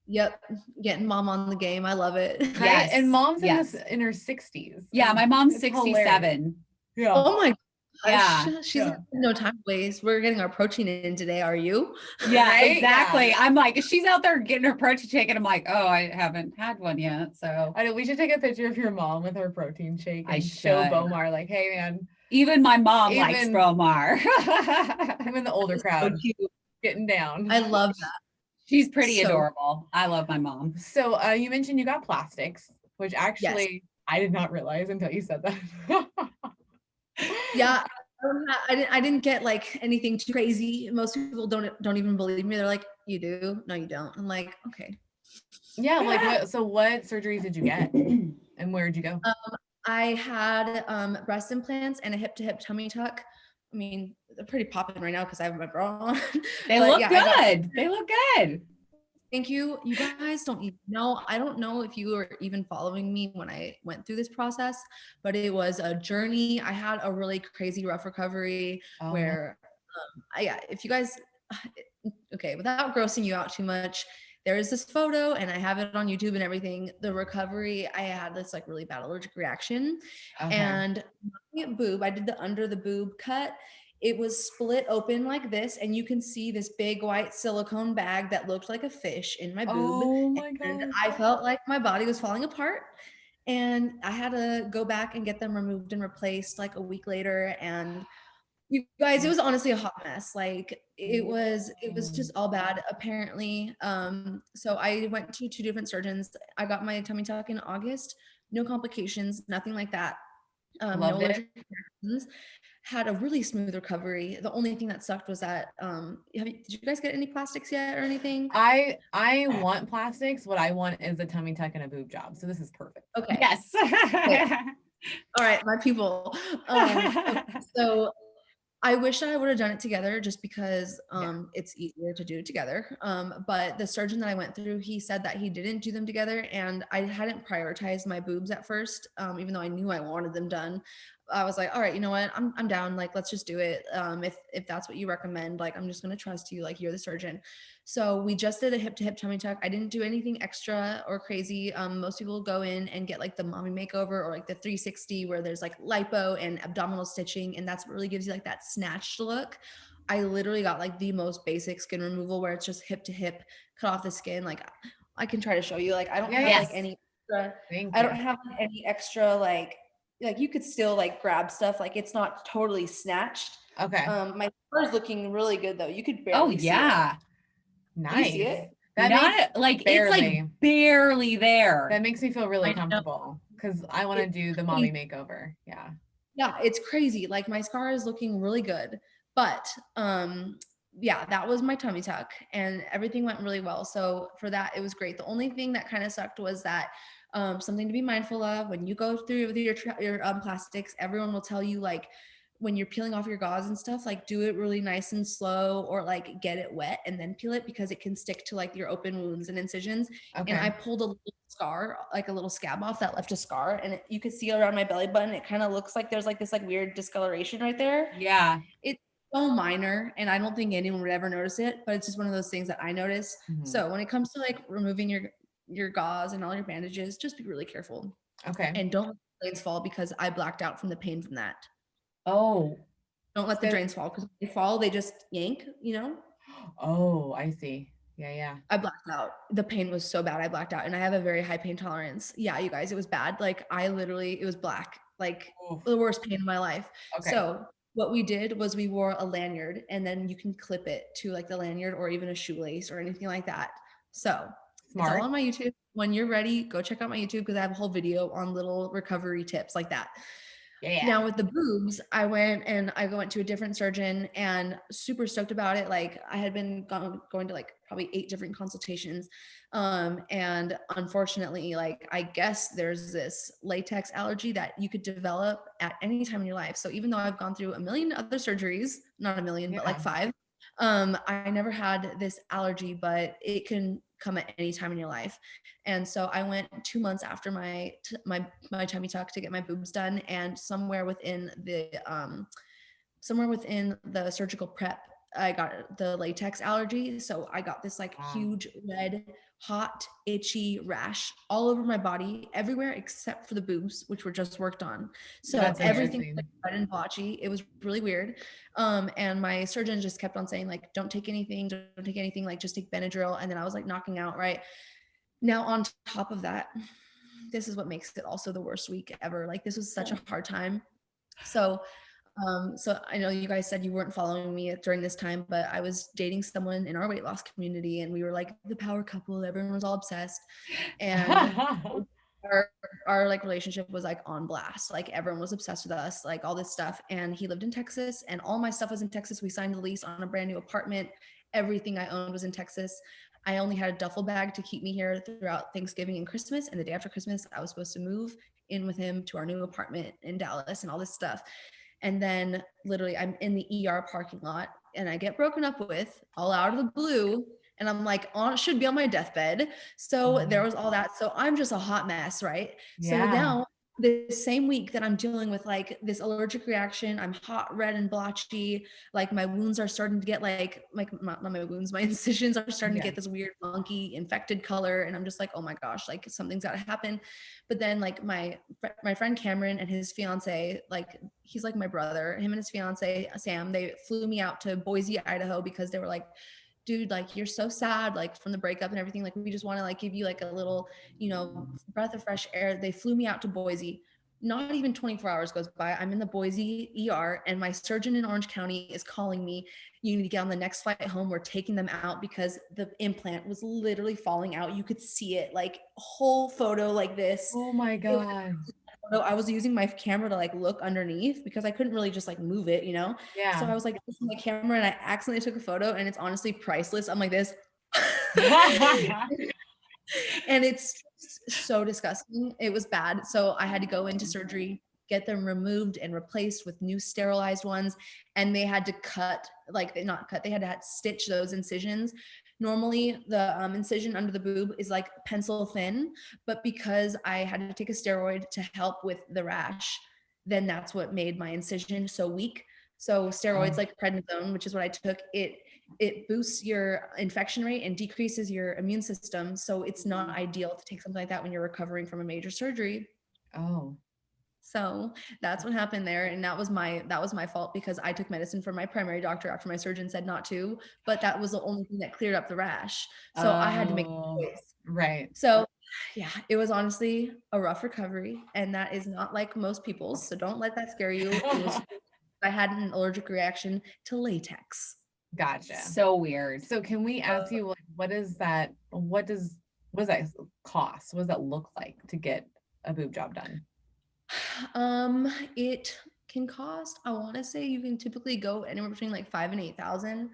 Yep. Getting mom on the game. I love it. Yes. And mom's in her 60s. Yeah, my mom's 67. Hilarious. Yeah. Oh my gosh. Yeah. She's no time to waste. We're getting our protein in today. Are you? Yeah, right? Exactly. Yeah. I'm like, she's out there getting her protein shake, and I'm like, oh, I haven't had one yet. So I know we should take a picture of your mom with her protein shake and show Bomar, like, hey man. Even my mom likes Bomar. Even the older crowd getting down. I love that. She's pretty adorable. I love my mom. So you mentioned you got plastics, which actually I did not realize until you said that. Yeah, I didn't get like anything too crazy. Most people don't even believe me. They're like, you do? No, you don't. I'm like, okay. Yeah, like what surgeries did you get, and where did you go? I had breast implants and a hip-to-hip tummy tuck. I mean, they're pretty popping right now because I have my bra on. They look good. They look good. Thank you. You guys don't even know. I don't know if you were even following me when I went through this process, but it was a journey. I had a really crazy rough recovery where, if you guys, okay, without grossing you out too much, there is this photo and I have it on YouTube and everything. The recovery, I had this like really bad allergic reaction. Okay. And my boob, I did the under the boob cut. It was split open like this, and you can see this big white silicone bag that looked like a fish in my boob. Oh my And God. I felt like my body was falling apart. And I had to go back and get them removed and replaced like a week later. And you guys, it was honestly a hot mess. Like it was just all bad apparently. So I went to 2 different surgeons. I got my tummy tuck in August, no complications, nothing like that. No Loved it. allergic reactions. Had a really smooth recovery. The only thing that sucked was that did you guys get any plastics yet or anything? I want plastics. What I want is a tummy tuck and a boob job. So this is perfect. Okay. Yes. All right, my people. So I wish I would have done it together just because it's easier to do it together. But the surgeon that I went through, he said that he didn't do them together, and I hadn't prioritized my boobs at first, even though I knew I wanted them done. I was like, all right, you know what? I'm down. Like, let's just do it. If that's what you recommend, like, I'm just gonna trust you. Like, you're the surgeon. So we just did a hip to hip tummy tuck. I didn't do anything extra or crazy. Most people go in and get like the mommy makeover or like the 360 where there's like lipo and abdominal stitching, and that's what really gives you like that snatched look. I literally got like the most basic skin removal where it's just hip to hip, cut off the skin. Like I can try to show you. Like I don't have like any extra. I don't have like, any extra like you could still like grab stuff. Like it's not totally snatched. Okay. My scar is looking really good though. You could barely see it. Nice. You see it? That Not makes like barely. it's like barely there. That makes me feel really comfortable because I want to do the mommy makeover. Yeah. Yeah, it's crazy. Like my scar is looking really good. But yeah, that was my tummy tuck and everything went really well. So for that, it was great. The only thing that kind of sucked was that something to be mindful of when you go through with your plastics, everyone will tell you like when you're peeling off your gauze and stuff, like do it really nice and slow or like get it wet and then peel it because it can stick to like your open wounds and incisions. Okay. And I pulled a little scar, like a little scab off that left a scar, and you could see around my belly button, it kind of looks like there's like this like weird discoloration right there. Yeah. It's so minor and I don't think anyone would ever notice it, but it's just one of those things that I notice. So when it comes to like removing your gauze and all your bandages, just be really careful. Okay. And don't let the drains fall because I blacked out from the pain from that. Oh. Don't let the drains fall because when they fall, they just yank, you know? Oh, I see. Yeah. I blacked out. The pain was so bad. I blacked out and I have a very high pain tolerance. Yeah, you guys, it was bad. Like it was black, like the worst pain in my life. Okay. So what we did was we wore a lanyard and then you can clip it to like the lanyard or even a shoelace or anything like that. So Smart. It's all on my YouTube. When you're ready, go check out my YouTube because I have a whole video on little recovery tips like that. Yeah. Now with the boobs, I went to a different surgeon and super stoked about it. Like I had been going to like probably 8 different consultations. And unfortunately, like I guess there's this latex allergy that you could develop at any time in your life. So even though I've gone through a million other surgeries, not a million, but like 5, I never had this allergy, but it can come at any time in your life. And so I went 2 months after my tummy tuck to get my boobs done, and somewhere within the surgical prep, I got the latex allergy. So I got this like huge red, hot, itchy rash all over my body, everywhere except for the boobs, which were just worked on. So everything was like red and blotchy. It was really weird. And my surgeon just kept on saying like, don't take anything, like just take Benadryl. And then I was like knocking out right. Now on top of that, this is what makes it also the worst week ever. Like this was such a hard time. So I know you guys said you weren't following me during this time, but I was dating someone in our weight loss community and we were like the power couple. Everyone was all obsessed. And our like relationship was like on blast. Like everyone was obsessed with us, like all this stuff. And he lived in Texas and all my stuff was in Texas. We signed the lease on a brand new apartment. Everything I owned was in Texas. I only had a duffel bag to keep me here throughout Thanksgiving and Christmas. And the day after Christmas, I was supposed to move in with him to our new apartment in Dallas and all this stuff. And then literally I'm in the ER parking lot and I get broken up with all out of the blue. And I'm like, should be on my deathbed. So there was all that. So I'm just a hot mess, right? Yeah. So now the same week that I'm dealing with like this allergic reaction, I'm hot, red, and blotchy. Like my wounds are starting to get like not my wounds, my incisions are starting to get this weird funky infected color. And I'm just like, oh my gosh, like something's got to happen. But then like my friend Cameron and his fiance, like he's like my brother, him and his fiance, Sam, they flew me out to Boise, Idaho, because they were like, dude, like you're so sad, like from the breakup and everything. Like we just want to like give you like a little, you know, breath of fresh air. They flew me out to Boise. Not even 24 hours goes by. I'm in the Boise ER and my surgeon in Orange County is calling me. You need to get on the next flight home. We're taking them out because the implant was literally falling out. You could see it, like whole photo like this. Oh my God. I was using my camera to like look underneath because I couldn't really just like move it, you know? Yeah. So I was like, this is my camera and I accidentally took a photo and it's honestly priceless. I'm like this. And it's so disgusting. It was bad. So I had to go into surgery, get them removed and replaced with new sterilized ones. And they had to they had to stitch those incisions. Normally the incision under the boob is like pencil thin, but because I had to take a steroid to help with the rash, then that's what made my incision so weak. So steroids like prednisone, which is what I took, it boosts your infection rate and decreases your immune system. So it's not ideal to take something like that when you're recovering from a major surgery. Oh. So that's what happened there. And that was my fault because I took medicine from my primary doctor after my surgeon said not to, but that was the only thing that cleared up the rash. So I had to make a choice. Right. So yeah, it was honestly a rough recovery and that is not like most people's. So don't let that scare you. I had an allergic reaction to latex. Gotcha. So weird. So can we ask you, like, what does that cost? What does that look like to get a boob job done? It can cost, I want to say you can typically go anywhere between like 5,000 and 8,000.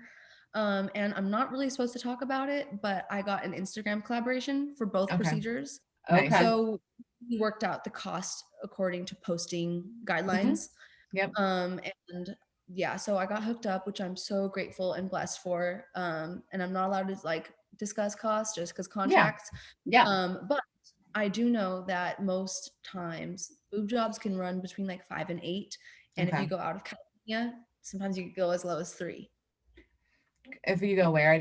And I'm not really supposed to talk about it, but I got an Instagram collaboration for both procedures. Okay. So we worked out the cost according to posting guidelines. Yep. And yeah, so I got hooked up, which I'm so grateful and blessed for. And I'm not allowed to like discuss costs just because contracts. Yeah. But I do know that most times boob jobs can run between like 5 and 8. And if you go out of California, sometimes you could go as low as 3. If you go where?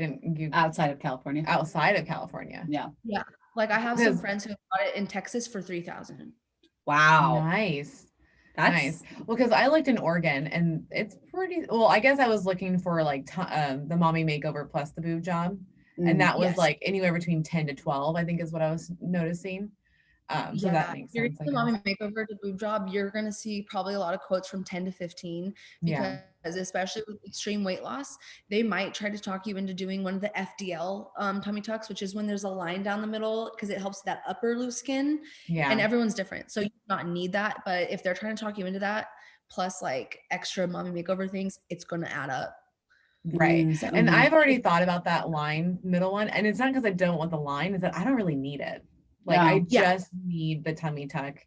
Outside of California. Outside of California. Yeah. Yeah. Like I have some friends who have got it in Texas for 3,000. Wow. Nice. That's nice. Well, because I looked in Oregon and it's pretty, well, I guess I was looking for like the mommy makeover plus the boob job. And that was like anywhere between 10 to 12, I think is what I was noticing. So that makes sense. The mommy makeover to boob job, you're going to see probably a lot of quotes from 10 to 15 because especially with extreme weight loss, they might try to talk you into doing one of the FDL tummy tucks, which is when there's a line down the middle because it helps that upper loose skin. Yeah. And everyone's different. So you do not need that. But if they're trying to talk you into that, plus like extra mommy makeover things, it's going to add up. Right. And I've already thought about that middle one. And it's not because I don't want the line, it's that I don't really need it. Like I just need the tummy tuck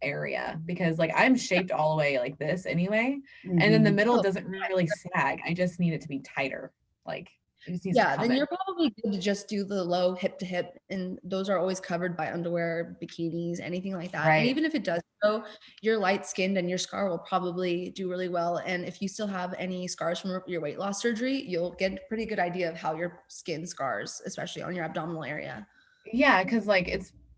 area because like I'm shaped all the way like this anyway. And then the middle doesn't really sag. I just need it to be tighter. Like it just needs to come then in. You're probably good to just do the low hip to hip. And those are always covered by underwear, bikinis, anything like that. Right. And even if it does go, you're light skinned and your scar will probably do really well. And if you still have any scars from your weight loss surgery, you'll get a pretty good idea of how your skin scars, especially on your abdominal area. Yeah. Cause like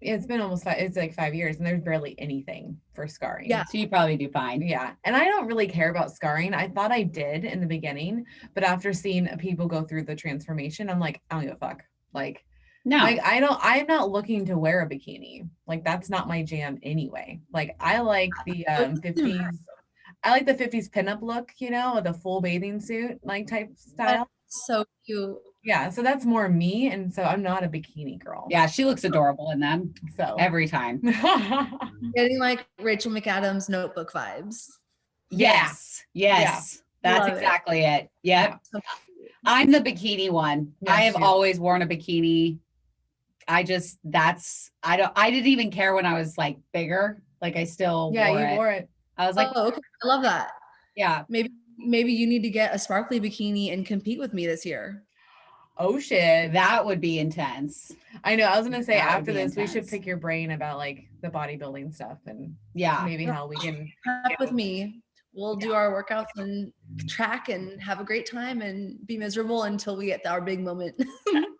it's been almost it's like 5 years and there's barely anything for scarring. Yeah. So you probably do fine. Yeah. And I don't really care about scarring. I thought I did in the beginning, but after seeing people go through the transformation, I'm like, I don't give a fuck. Like, no, like I'm not looking to wear a bikini. Like that's not my jam anyway. Like I like the 50s. I like the 50s pinup look, you know, the full bathing suit like type style. That's so cute. Yeah, so that's more me, and so I'm not a bikini girl. Yeah, she looks adorable in them. So every time. Getting like Rachel McAdams Notebook vibes. Yes. That's exactly it. Yep. Yeah. I'm the bikini one. Yes, I have always worn a bikini. I didn't even care when I was like bigger. Like I still wore it. I was like, oh, okay. I love that. Yeah. Maybe you need to get a sparkly bikini and compete with me this year. Oh shit. That would be intense. I know. I was gonna say That would after be this, we should intense. pick your brain about like the bodybuilding stuff and Yeah. maybe how we can Prep with me. We'll do our workouts and track and have a great time and be miserable until we get our big moment.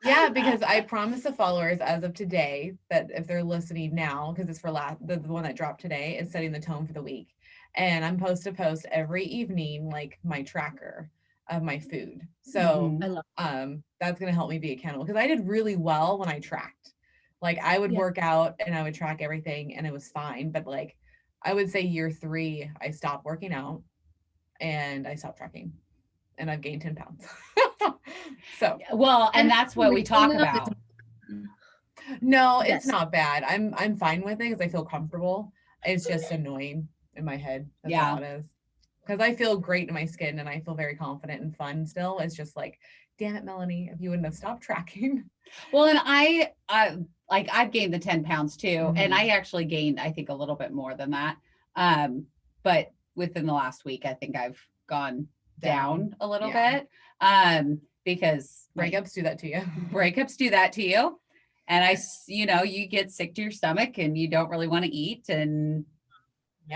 Yeah, because I promised the followers as of today that if they're listening now, because it's for the one that dropped today, is setting the tone for the week. And I'm supposed to post every evening like my tracker of my food. So Mhm. I love that's gonna help me be accountable because I did really well when I tracked. Like I would Yeah. work out and I would track everything and it was fine. But like I would say year 3, I stopped working out and I stopped tracking and I've gained 10 pounds. So Well, and that's what we talk about. no, Yes. it's not bad. I'm fine with it because I feel comfortable. It's just annoying in my head. That's Yeah. all it is. Because I feel great in my skin and I feel very confident and fun still. It's just like, damn it, Melanie, if you wouldn't have stopped tracking. Well, and I've gained the 10 pounds too. And Mhm. I actually gained, I think, a little bit more than that. But within the last week, I think I've gone down a little Yeah. bit. Because Breakups do that to you. breakups do that to you. And you get sick to your stomach and you don't really want to eat and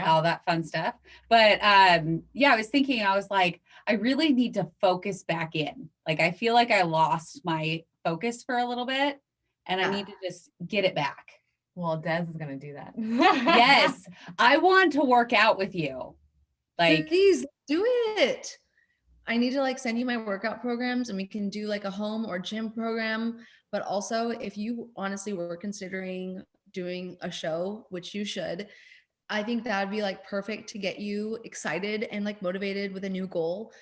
all that fun stuff. But I was thinking, I was like, I really need to focus back in. Like, I feel like I lost my focus for a little bit and I need to just get it back. Well, Dez is going to do that. Yes. I want to work out with you. Like, please do it. I need to like send you my workout programs and we can do like a home or gym program. But also if you honestly were considering doing a show, which you should, I think that would be like perfect to get you excited and like motivated with a new goal.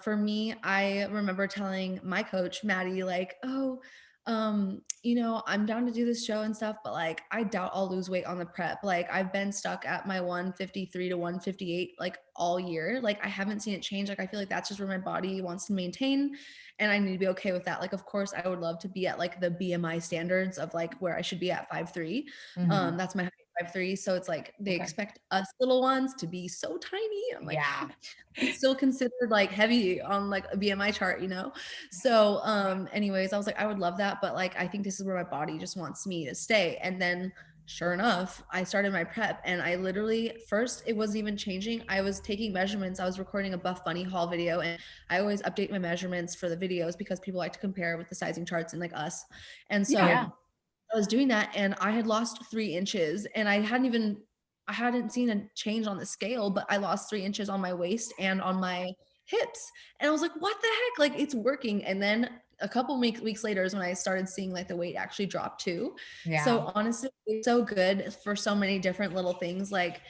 For me, I remember telling my coach, Maddie, like, I'm down to do this show and stuff, but like, I doubt I'll lose weight on the prep. Like I've been stuck at my 153 to 158, like all year. Like I haven't seen it change. Like, I feel like that's just where my body wants to maintain. And I need to be okay with that. Like, of course I would love to be at like the BMI standards of like where I should be at 5'3". Mhm. That's my 5'3". So it's like, they Okay. expect us little ones to be so tiny. I'm like, Yeah. it's still considered like heavy on like a BMI chart, So anyways, I was like, I would love that, but like I think this is where my body just wants me to stay. And then sure enough, I started my prep and I literally, first it wasn't even changing. I was taking measurements. I was recording a Buff Bunny haul video and I always update my measurements for the videos because people like to compare with the sizing charts and like us. And so I was doing that and I had lost 3 inches and I hadn't seen a change on the scale, but I lost 3 inches on my waist and on my hips. And I was like, what the heck? Like it's working. And then a couple weeks later is when I started seeing like the weight actually drop too. Yeah. So honestly, it's so good for so many different little things. Like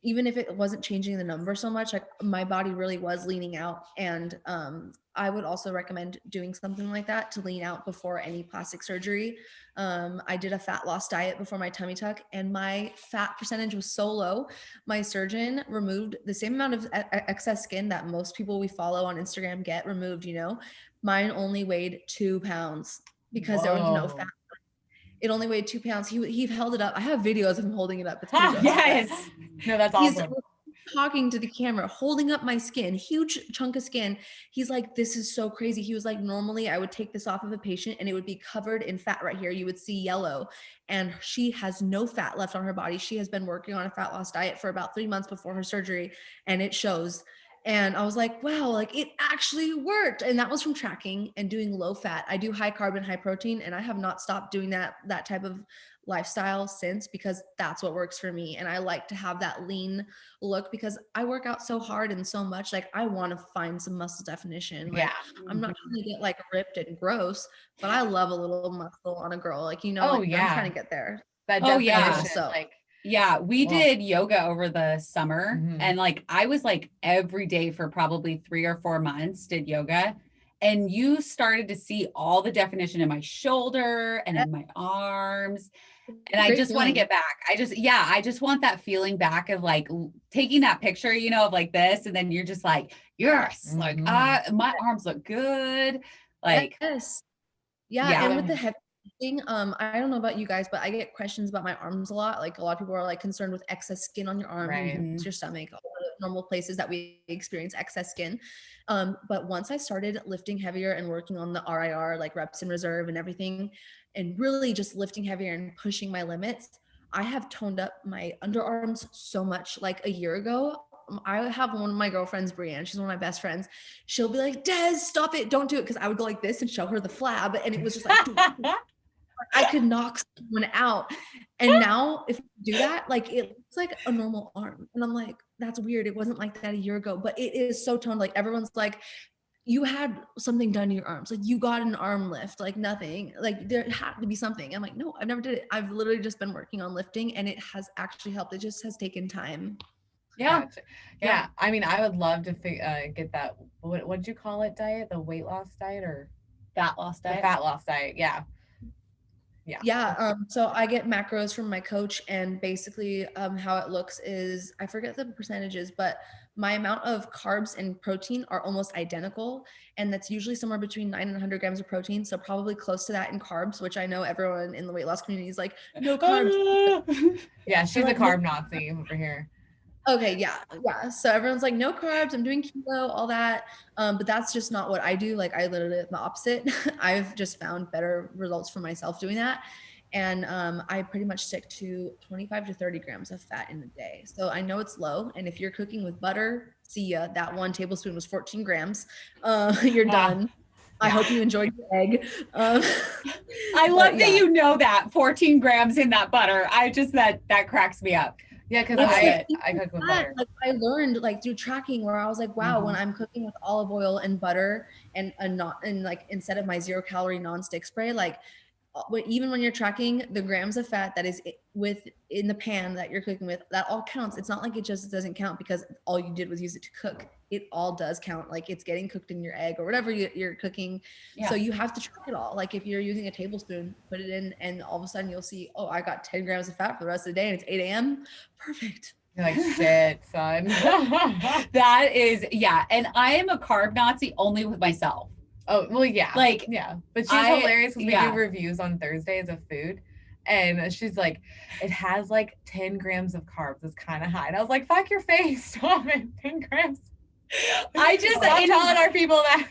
even if it wasn't changing the number so much, like my body really was leaning out. And I would also recommend doing something like that to lean out before any plastic surgery. I did a fat loss diet before my tummy tuck and my fat percentage was so low. My surgeon removed the same amount of excess skin that most people we follow on Instagram get removed, Mine only weighed 2 pounds because there was no fat. It only weighed 2 pounds. He held it up. I have videos of him holding it up. It's pretty gross. Yes. No, that's awesome. He's talking to the camera, holding up my skin, huge chunk of skin. He's like, this is so crazy. He was like, normally I would take this off of a patient and it would be covered in fat right here. You would see yellow. And she has no fat left on her body. She has been working on a fat loss diet for about 3 months before her surgery and it shows. And I was like, wow, like it actually worked. And that was from tracking and doing low fat. I do high carb and high protein, and I have not stopped doing that type of lifestyle since because that's what works for me. And I like to have that lean look because I work out so hard and so much. Like I want to find some muscle definition. Like I'm not trying to get like ripped and gross, but I love a little muscle on a girl. Like, I'm trying to get there. That definition, So we did yoga over the summer and like I was like every day for probably 3 or 4 months did yoga and you started to see all the definition in my shoulder and in my arms. And I just want to get back. I just want that feeling back of like taking that picture, of like this. And then you're just like, yes, like my arms look good. Like, yes. Yeah. And with the heavy lifting, I don't know about you guys, but I get questions about my arms a lot. Like a lot of people are like concerned with excess skin on your arm, Right. your stomach, all the normal places that we experience excess skin. But once I started lifting heavier and working on the RIR, like reps in reserve and everything, and really just lifting heavier and pushing my limits, I have toned up my underarms so much. Like a year ago, I have one of my girlfriends, Brienne, she's one of my best friends. She'll be like, Des, stop it, don't do it. Cause I would go like this and show her the flab. And it was just like, I could knock someone out. And now if you do that, like it looks like a normal arm. And I'm like, that's weird. It wasn't like that a year ago, but it is so toned. Like everyone's like, you had something done to your arms. Like you got an arm lift, like nothing, like there had to be something. I'm like, no, I've never did it. I've literally just been working on lifting and it has actually helped. It just has taken time. Yeah. Gotcha. Yeah. I mean, I would love to get that. What'd you call it? Diet? The weight loss diet or Fat loss diet? The fat loss diet. Yeah. So I get macros from my coach, and basically how it looks is, I forget the percentages, but my amount of carbs and protein are almost identical, and that's usually somewhere between 9 and 100 grams of protein, so probably close to that in carbs, which I know everyone in the weight loss community is like, no carbs. Yeah, she's a carb Nazi over here. Okay, yeah. So everyone's like, no carbs, I'm doing keto, all that. But that's just not what I do. Like I literally the opposite. I've just found better results for myself doing that. And I pretty much stick to 25 to 30 grams of fat in a day. So I know it's low. And if you're cooking with butter, see ya, that 1 tablespoon was 14 grams. You're done. I hope you enjoyed your egg. I love that you know that 14 grams in that butter. I just that cracks me up. Yeah, because I cook with butter. Like I learned like through tracking where I was like, wow, when I'm cooking with olive oil and butter and like instead of my 0-calorie nonstick spray, like even when you're tracking the grams of fat that is in the pan that you're cooking with, that all counts. It's not like it just doesn't count because all you did was use it to cook. It all does count. Like it's getting cooked in your egg or whatever you're cooking. Yeah. So you have to track it all. Like if you're using a tablespoon, put it in, and all of a sudden you'll see, oh, I got 10 grams of fat for the rest of the day, and it's 8 a.m. Perfect. You're like, shit, son. That is, yeah. And I am a carb Nazi only with myself. Oh, well, yeah. Like, yeah. But she's hilarious because we do reviews on Thursdays of food. And she's like, it has like 10 grams of carbs. It's kind of high. And I was like, fuck your face. Stop it. 10 grams. I just stop telling our people that.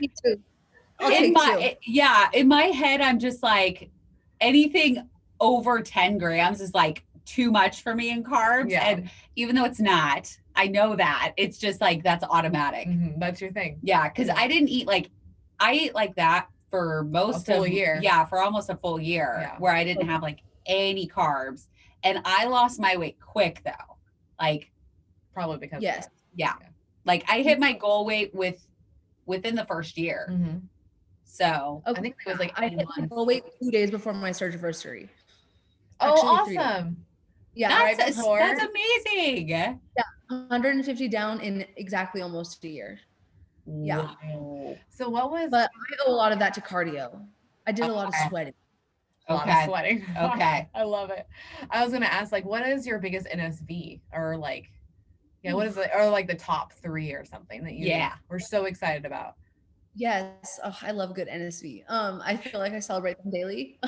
In my head, I'm just like, anything over 10 grams is like too much for me in carbs. Yeah. And even though it's not, I know that. It's just like, that's automatic. Mm-hmm. That's your thing. Yeah. Cause I didn't eat I ate like that for most of a year. Yeah, for almost a full year where I didn't have like any carbs. And I lost my weight quick though. Like probably because yeah. Like I hit my goal weight within the first year. Mm-hmm. So I think it was like I hit my goal weight 2 days before my surgery. Oh, awesome. Yeah, that's amazing. Yeah, 150 down in exactly almost a year. Yeah. Wow. So what was? But I owe a lot of that to cardio. I did a lot of sweating. A lot of sweating. Okay. I love it. I was gonna ask, like, what is your biggest NSV, or like, what is it, or like the top 3 or something that you were so excited about? Yes. Oh, I love good NSV. I feel like I celebrate them daily.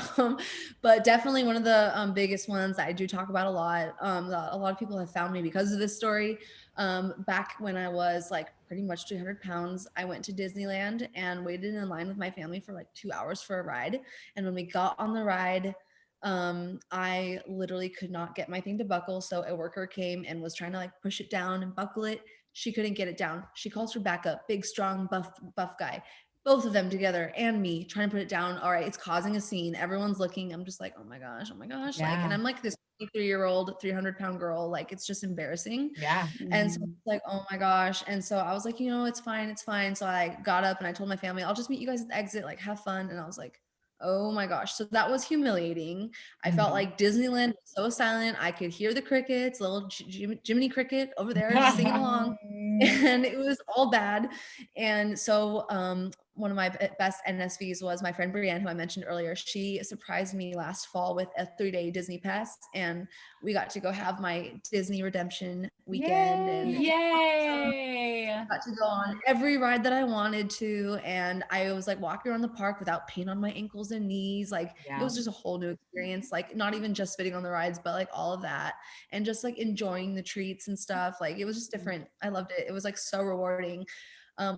But definitely one of the biggest ones that I do talk about a lot. A lot of people have found me because of this story. Back when I was like pretty much 300 pounds, I went to Disneyland and waited in line with my family for like 2 hours for a ride. And when we got on the ride, I literally could not get my thing to buckle. So a worker came and was trying to like push it down and buckle it. She couldn't get it down. She calls for backup, big, strong, buff guy. Both of them together and me trying to put it down. All right, it's causing a scene. Everyone's looking. I'm just like, oh my gosh. Yeah. Like, and I'm like this 53-year-old, 300-pound girl. Like, it's just embarrassing. Yeah. And so it's like, oh my gosh. And so I was like, it's fine. So I got up and I told my family, I'll just meet you guys at the exit. Like, have fun. And I was like, oh my gosh. So that was humiliating. I felt like Disneyland was so silent. I could hear the crickets, little Jiminy Cricket over there just singing along. And it was all bad. And so one of my best NSVs was my friend Brienne, who I mentioned earlier. She surprised me last fall with a 3-day Disney pass, and we got to go have my Disney redemption weekend. And Yay! got to go on every ride that I wanted to, and I was like walking around the park without pain on my ankles and knees. Like it was just a whole new experience, like not even just spitting on the rides, but like all of that, and just like enjoying the treats and stuff. Like it was just different. I loved it. It was like so rewarding.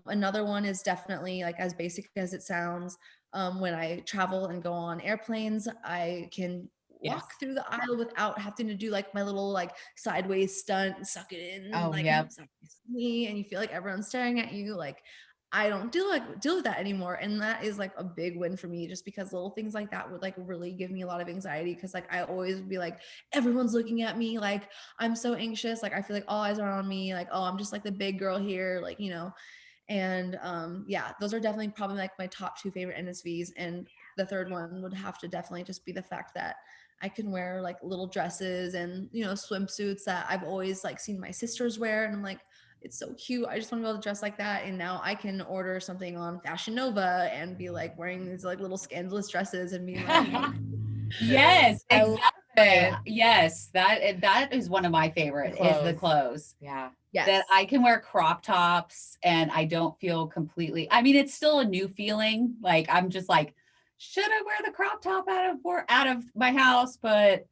Another one is definitely like as basic as it sounds. When I travel and go on airplanes, I can walk through the aisle without having to do like my little like sideways stunt and suck it in. Oh, like me, and you feel like everyone's staring at you. Like I don't deal with that anymore, and that is like a big win for me, just because little things like that would like really give me a lot of anxiety, because like I always would be like, everyone's looking at me, like I'm so anxious, like I feel like all eyes are on me, like oh I'm just like the big girl here, like you know. And yeah, those are definitely probably like my top 2 favorite NSVs. And the third one would have to definitely just be the fact that I can wear like little dresses and, you know, swimsuits that I've always like seen my sisters wear. And I'm like, it's so cute. I just want to be able to dress like that. And now I can order something on Fashion Nova and be like wearing these like little scandalous dresses and be like, yes, I love exactly. Yes, that is one of my favorite is the clothes. Yeah. yes. That I can wear crop tops and I don't feel completely, I mean, it's still a new feeling. Like I'm just like, should I wear the crop top out of my house? But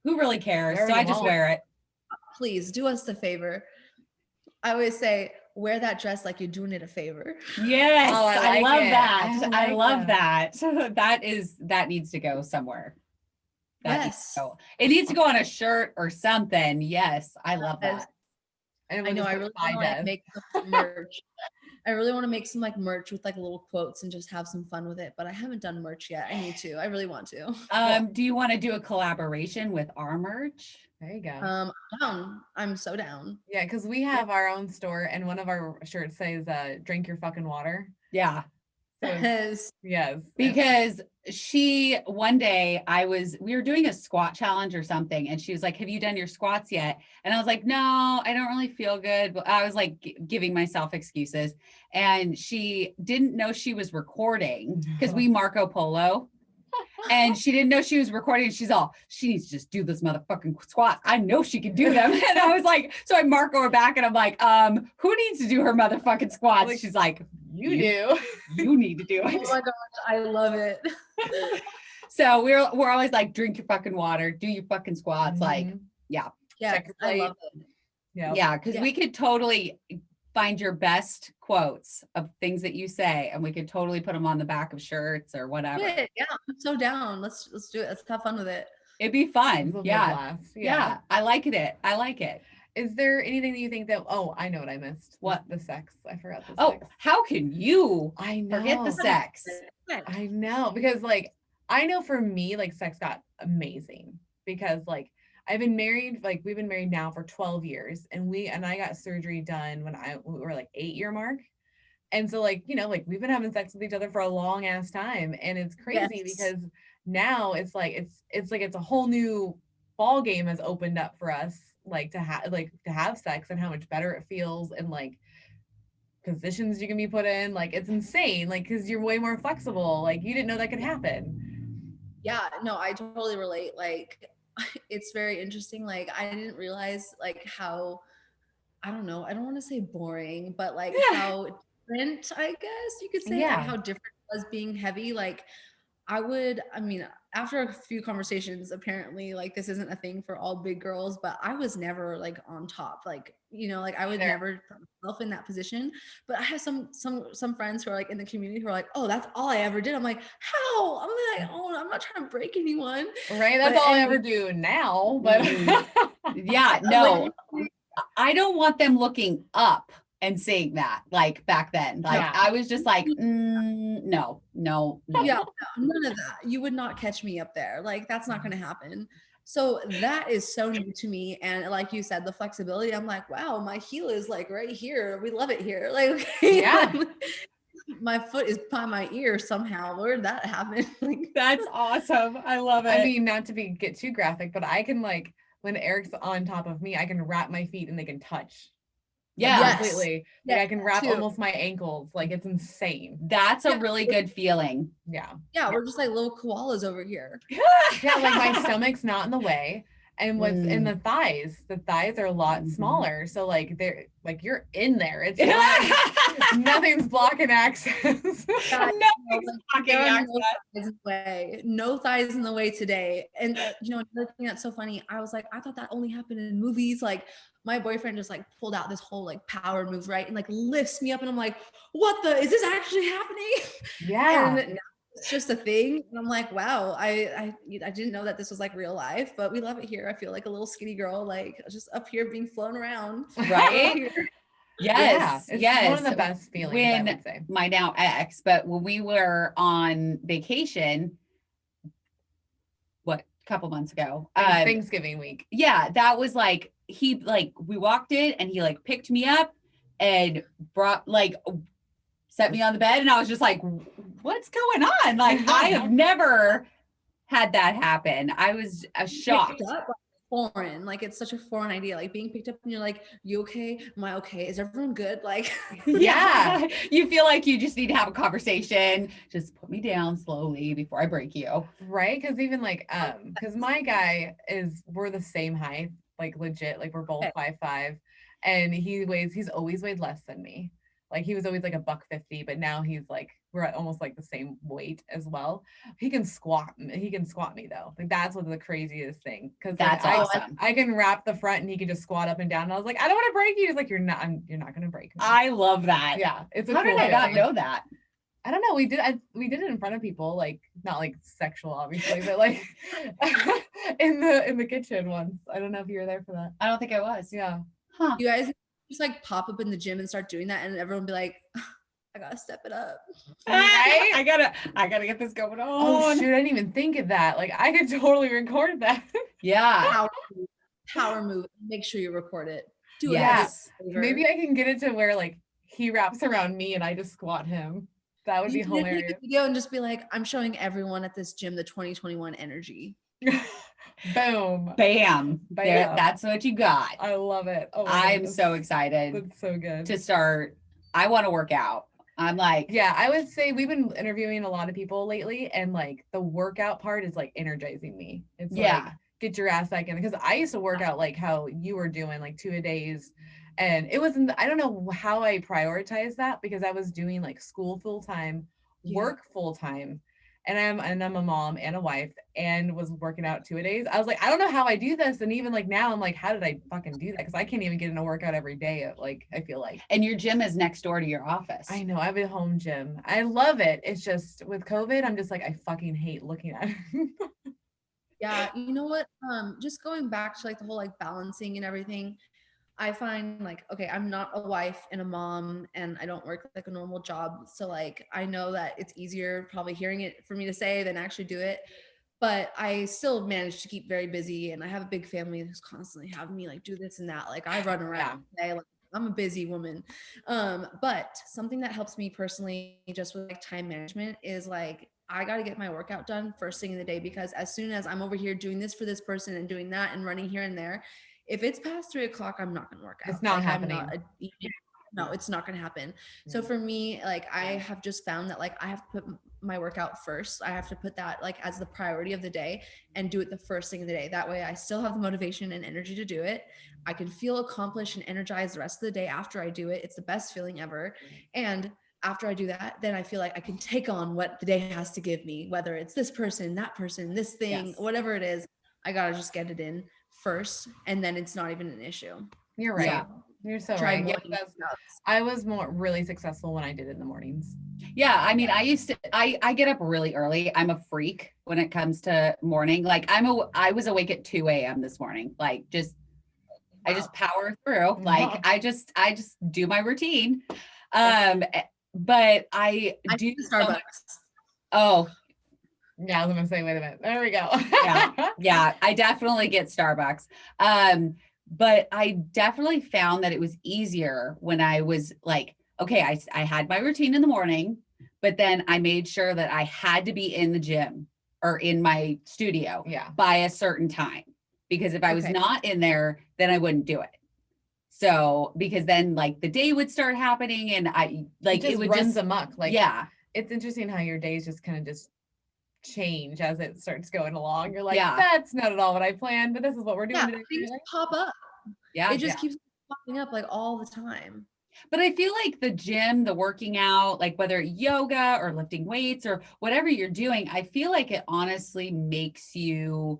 who really cares? So I just wear it. Please do us the favor. I always say, wear that dress like you're doing it a favor. Yes, Oh, I love that. I like love that. That needs to go somewhere. Yes. It needs to go on a shirt or something. Yes, I love that. I know. I really want to like make some merch. I really want to make some like merch with like little quotes and just have some fun with it. But I haven't done merch yet. I need to. I really want to. Do you want to do a collaboration with our merch? There you go. Down. I'm so down. Yeah, because we have our own store, and one of our shirts says "Drink your fucking water." Yeah. So yes. Because one day we were doing a squat challenge or something, and she was like, have you done your squats yet? And I was like, no, I don't really feel good. But I was like giving myself excuses, and she didn't know she was recording because we Marco Polo. And she didn't know she was recording. She's all, she needs to just do this motherfucking squats. I know she can do them. And I was like, so I Marco her back and I'm like, who needs to do her motherfucking squats? She's like, you do. You need to do it. Oh my gosh, I love it. So we're always like, drink your fucking water, do your fucking squats. Like, yeah. Yeah, I love it. Yeah, because we could totally find your best quotes of things that you say, and we could totally put them on the back of shirts or whatever. Yeah, I'm so down. Let's do it. Let's have fun with it. It'd be fun. Yeah. I like it. Is there anything that you think that, oh, I know what I missed. What? The sex. I forgot the sex. Oh, how can you forget the sex? I know, because like, I know for me, like sex got amazing because like, we've been married now for 12 years, and I got surgery done when we were like 8-year mark. And so like, you know, like we've been having sex with each other for a long ass time. And it's crazy because now it's like, it's a whole new ball game has opened up for us, like to have sex and how much better it feels, and like positions you can be put in. Like it's insane. Like, cause you're way more flexible. Like you didn't know that could happen. Yeah, no, I totally relate. Like, it's very interesting. Like I didn't realize like how, I don't know, I don't want to say boring, but like how different, I guess you could say, like how different it was being heavy. Like after a few conversations, apparently like this isn't a thing for all big girls, but I was never like on top, like, you know, like I would never put myself in that position. But I have some friends who are like in the community who are like, oh, that's all I ever did. I'm like, how? I'm like, oh, I'm not trying to break anyone. Right. That's all I ever do now. But yeah, no, I don't want them looking up and saying that, like back then. Like I was just like, no. Yeah, none of that. You would not catch me up there. Like that's not going to happen. So that is so new to me. And like you said, the flexibility, I'm like, wow, my heel is like right here. We love it here. Like, my foot is by my ear somehow. Where did that happen? Like, that's awesome. I love it. I mean, not to get too graphic, but I can like, when Eric's on top of me, I can wrap my feet and they can touch. Yeah. Yes. Completely. Like Yeah, I can wrap too. almost my ankles. Like it's insane. That's a Yeah. really good feeling. Yeah. Yeah, we're just like little koalas over here. Yeah, like my stomach's not in the way. And what's in the thighs are a lot Mhm. smaller. So like they're like you're in there. It's not, nothing's blocking access. Yeah, Nothing's blocking there are access. no thighs in the way. No thighs in the way today. And another thing that's so funny, I was like, I thought that only happened in movies. Like my boyfriend just like pulled out this whole like power move, right? And like lifts me up and I'm like, what the, is this actually happening? Yeah. And it's just a thing. And I'm like, wow, I didn't know that this was like real life, but we love it here. I feel like a little skinny girl, like just up here being flown around. Right? Yes. It's yes. one of the best feelings, I would say. My now ex, but when we were on vacation, a couple months ago, Thanksgiving week. Yeah, that was like we walked in and he like picked me up and set me on the bed, and I was just like, what's going on? Like I have never had that happen. I was shocked. Foreign, like it's such a foreign idea, like being picked up and you're like, you okay, am I okay, is everyone good? Like yeah, you feel like you just need to have a conversation, just put me down slowly before I break you, right? Because even like because my guy we're the same height, like legit, like we're both 5'5", and he's always weighed less than me. Like he was always like $150, but now he's like we're at almost like the same weight as well. He can squat me though. Like that's what's the craziest thing. Because that's awesome. I can wrap the front and he can just squat up and down. And I was like, I don't want to break you. He's like, you're not gonna break me. I love that. Yeah, it's how did I not know that? I don't know. We did it in front of people, like not like sexual, obviously, but like in the kitchen once. I don't know if you were there for that. I don't think I was. Yeah. Huh. You guys just like pop up in the gym and start doing that, and everyone be like, I gotta step it up. Right? I gotta get this going on. Oh shoot, I didn't even think of that. Like I could totally record that. Yeah. Power move. Make sure you record it. Do it. Maybe I can get it to where like he wraps around me and I just squat him. That would be hilarious. Take a video and just be like, I'm showing everyone at this gym the 2021 energy. Boom. Bam. There, that's what you got. I love it. Oh, I'm so excited. That's so good. To start. I want to work out. I'm like, yeah, I would say we've been interviewing a lot of people lately, and like the workout part is like energizing me. It's like get your ass back in, because I used to work out like how you were doing, like 2-a-days. And it wasn't, I don't know how I prioritized that, because I was doing like school full-time, work full-time. And I'm a mom and a wife, and was working out 2-a-days. I was like, I don't know how I do this. And even like now I'm like, how did I fucking do that? Because I can't even get in a workout every day. Like, I feel like. And your gym is next door to your office. I know. I have a home gym. I love it. It's just with COVID, I'm just like, I fucking hate looking at it. Yeah. You know what? Just going back to like the whole like balancing and everything. I find like, okay, I'm not a wife and a mom, and I don't work like a normal job. So like, I know that it's easier probably hearing it for me to say than actually do it. But I still manage to keep very busy, and I have a big family who's constantly having me like do this and that. Like I run around today, like I'm a busy woman. But something that helps me personally just with like time management is like, I got to get my workout done first thing in the day, because as soon as I'm over here doing this for this person and doing that and running here and there, if it's past 3:00, I'm not going to work out. It's not happening. No, it's not going to happen. So for me, like I have just found that like I have to put my workout first. I have to put that like as the priority of the day and do it the first thing of the day. That way I still have the motivation and energy to do it. I can feel accomplished and energized the rest of the day after I do it. It's the best feeling ever. And after I do that, then I feel like I can take on what the day has to give me, whether it's this person, that person, this thing, whatever it is. I got to just get it in first, and then it's not even an issue. You're right. Yeah. You're so right. Yeah, I was really successful when I did it in the mornings. Yeah. I mean, I get up really early. I'm a freak when it comes to morning. Like I was awake at 2 a.m. this morning. Like I just power through. Like I just do my routine. But I do Starbucks. Oh, yeah, I was gonna say, wait a minute. There we go. yeah, I definitely get Starbucks. But I definitely found that it was easier when I was like, okay, I had my routine in the morning, but then I made sure that I had to be in the gym or in my studio by a certain time, because if I was not in there, then I wouldn't do it. So, because then like the day would start happening and I like it would runs just amok. Like, yeah. It's interesting how your days just kind of just change as it starts going along. You're like, Yeah. that's not at all what I planned, but this is what we're doing Yeah, today. things pop up. Yeah. It just keeps popping up like all the time. But I feel like the gym, the working out, like whether yoga or lifting weights or whatever you're doing, I feel like it honestly makes you,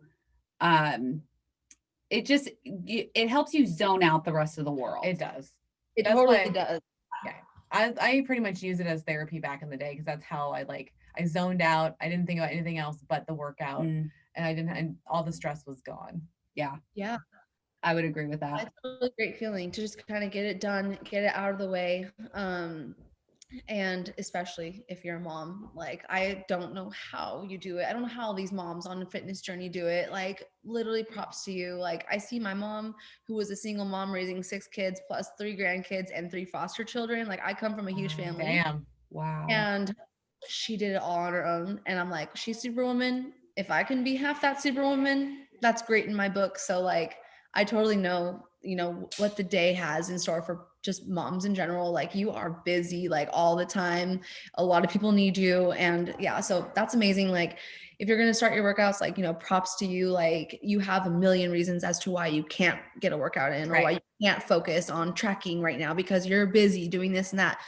it helps you zone out the rest of the world. It does. It That's totally why- does. Yeah. I pretty much use it as therapy back in the day because that's how I zoned out. I didn't think about anything else but the workout, Mm, and all the stress was gone. yeah, Yeah. I would agree with that. It's a really great feeling to just kind of get it done, get it out of the way. And especially if you're a mom, like I don't know how you do it. I don't know how these moms on a fitness journey do it. Like literally props to you. Like I see my mom who was a single mom raising 6 kids plus 3 grandkids and 3 foster children. Like I come from a huge family. Damn. Wow. And she did it all on her own. And I'm like, she's Superwoman. If I can be half that Superwoman, that's great in my book. So like, I totally know, what the day has in store for just moms in general. Like you are busy like all the time. A lot of people need you. And yeah, so that's amazing. Like if you're going to start your workouts, like, props to you. Like you have a million reasons as to why you can't get a workout in or why you can't focus on tracking right now because you're busy doing this and that.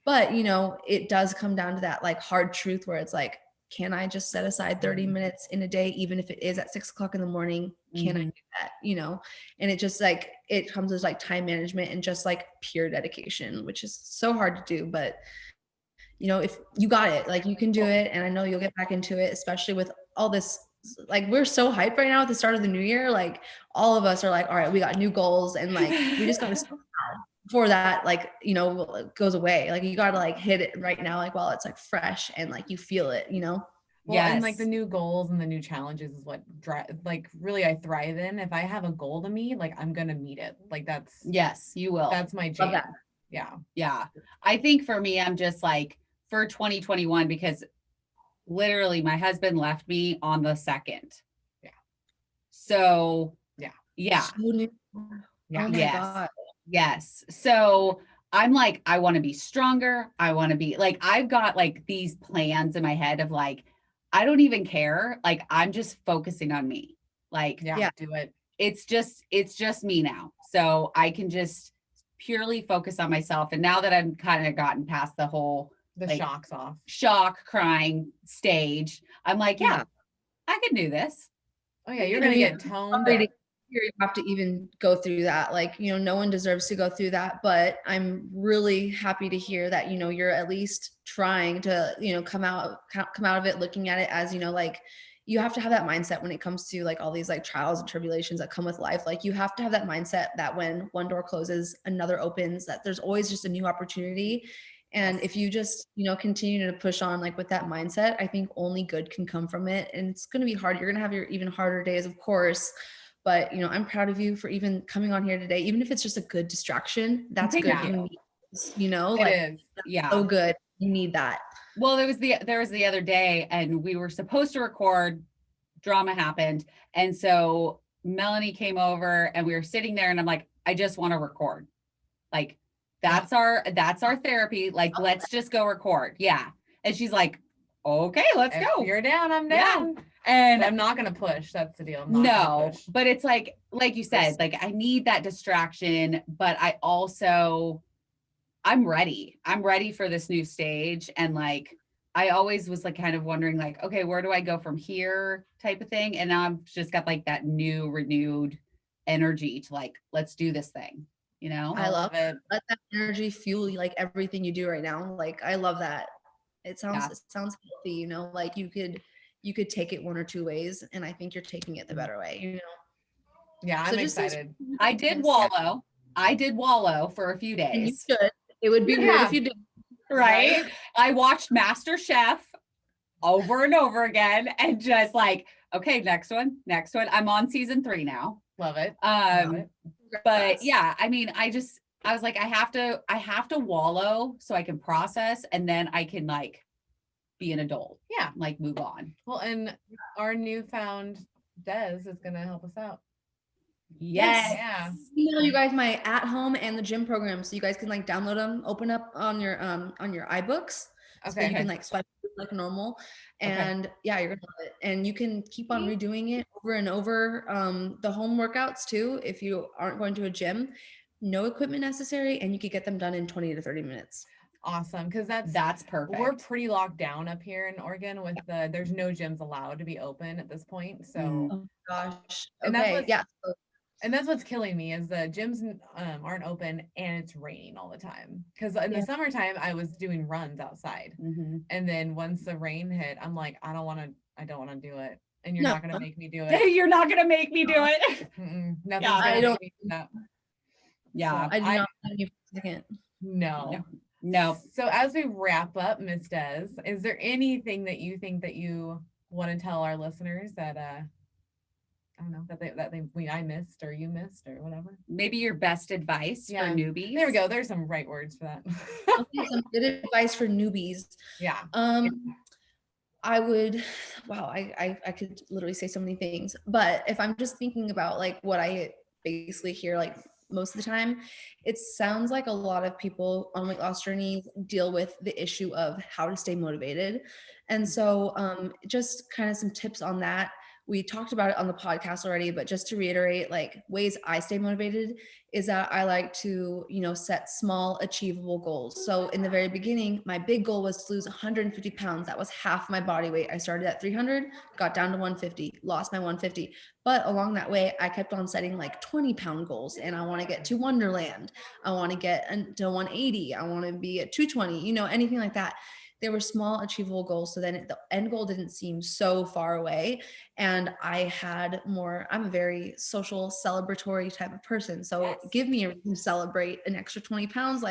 But, it does come down to that like hard truth where it's like, can I just set aside 30 minutes in a day, even if it is at 6:00 in the morning? Can I do that? And it just like, it comes as like time management and just like pure dedication, which is so hard to do. But, if you got it, like you can do it. And I know you'll get back into it, especially with all this. Like we're so hyped right now at the start of the new year. Like all of us are like, all right, we got new goals and like, we just got to before that, like, goes away. Like you got to like hit it right now, like while it's like fresh and like you feel it, Well, yes. And like the new goals and the new challenges is what really I thrive in. If I have a goal to meet, like I'm gonna meet it. Like yes, you will. That's my jam. Yeah. Yeah. I think for me, I'm just like for 2021 because literally my husband left me on the 2nd. Yeah. So yeah. So new. Yeah. Oh my Yes. God. Yes. So I'm like, I want to be stronger. I want to be like, I've got like these plans in my head of like, I don't even care. Like, I'm just focusing on me. Like, Yeah. Do it. It's just me now. So I can just purely focus on myself. And now that I've kind of gotten past the whole like, shock's off, shock crying stage, I'm like, yeah. I can do this. Oh yeah. You're going to get toned up. You have to even go through that. Like, no one deserves to go through that, but I'm really happy to hear that, you're at least trying to, come out of it, looking at it as, like you have to have that mindset when it comes to like all these like trials and tribulations that come with life. Like you have to have that mindset that when one door closes, another opens, that there's always just a new opportunity. And if you just, continue to push on like with that mindset, I think only good can come from it. And it's going to be hard. You're going to have your even harder days, of course. But, I'm proud of you for even coming on here today, even if it's just a good distraction. That's good. You. Like it is. Yeah. So good. You need that. Well, there was the other day and we were supposed to record, drama happened. And so Melanie came over and we were sitting there and I'm like, I just want to record. Like that's our therapy. Like, let's just go record. Yeah. And she's like, okay, let's go. You're down. I'm down. Yeah. And I'm not going to push. That's the deal. No, but it's like you said, like I need that distraction, but I'm ready. I'm ready for this new stage. And like, I always was like kind of wondering like, okay, where do I go from here type of thing? And now I've just got like that new renewed energy to like, let's do this thing. I love it. Let that energy fuel like everything you do right now. Like, I love that. It sounds healthy, like you could take it one or two ways. And I think you're taking it the better way, Yeah, I'm excited. I did wallow. I did wallow for a few days. And you should. It would be weird if you did. Right? I watched Master Chef over and over again and just like, okay, next one. I'm on season 3 now. Love it. But yeah, I mean, I was like, I have to wallow so I can process and then I can like be an adult. Yeah. Like move on. Well, and our newfound Dez is going to help us out. Yes. Yeah. Email you guys my at home and the gym program, so you guys can like download them, open up on your iBooks, so that you can like swipe like normal, and yeah, you're gonna love it. And you can keep on redoing it over and over. The home workouts too, if you aren't going to a gym, no equipment necessary, and you could get them done in 20 to 30 minutes. Awesome, because that's perfect. We're pretty locked down up here in Oregon with there's no gyms allowed to be open at this point. So oh gosh, and okay, yeah. And that's what's killing me is the gyms aren't open and it's raining all the time. Because in the summertime, I was doing runs outside. And then once the rain hit, I'm like, I don't want to do it. And you're not going to make me do it. You're not going to make me do it. Nothing's going to make me do that. Yeah. So I do not want you for a second. No. So as we wrap up, Miss Dez, is there anything that you think that you want to tell our listeners that, I don't know, that I missed or you missed or whatever? Maybe your best advice for newbies. There we go. There's some right words for that. Okay, some good advice for newbies. Yeah. I would, wow, I could literally say so many things, but if I'm just thinking about like what I basically hear like most of the time, it sounds like a lot of people on weight loss journeys deal with the issue of how to stay motivated. And so just kind of some tips on that. We talked about it on the podcast already, but just to reiterate, like ways I stay motivated is that I like to, set small achievable goals. So in the very beginning, my big goal was to lose 150 pounds. That was half my body weight. I started at 300, got down to 150, lost my 150. But along that way, I kept on setting like 20-pound goals, and I want to get to Wonderland. I want to get to 180. I want to be at 220, anything like that. They were small achievable goals. So then the end goal didn't seem so far away. And I had I'm a very social, celebratory type of person. So give me a reason to celebrate an extra 20 pounds.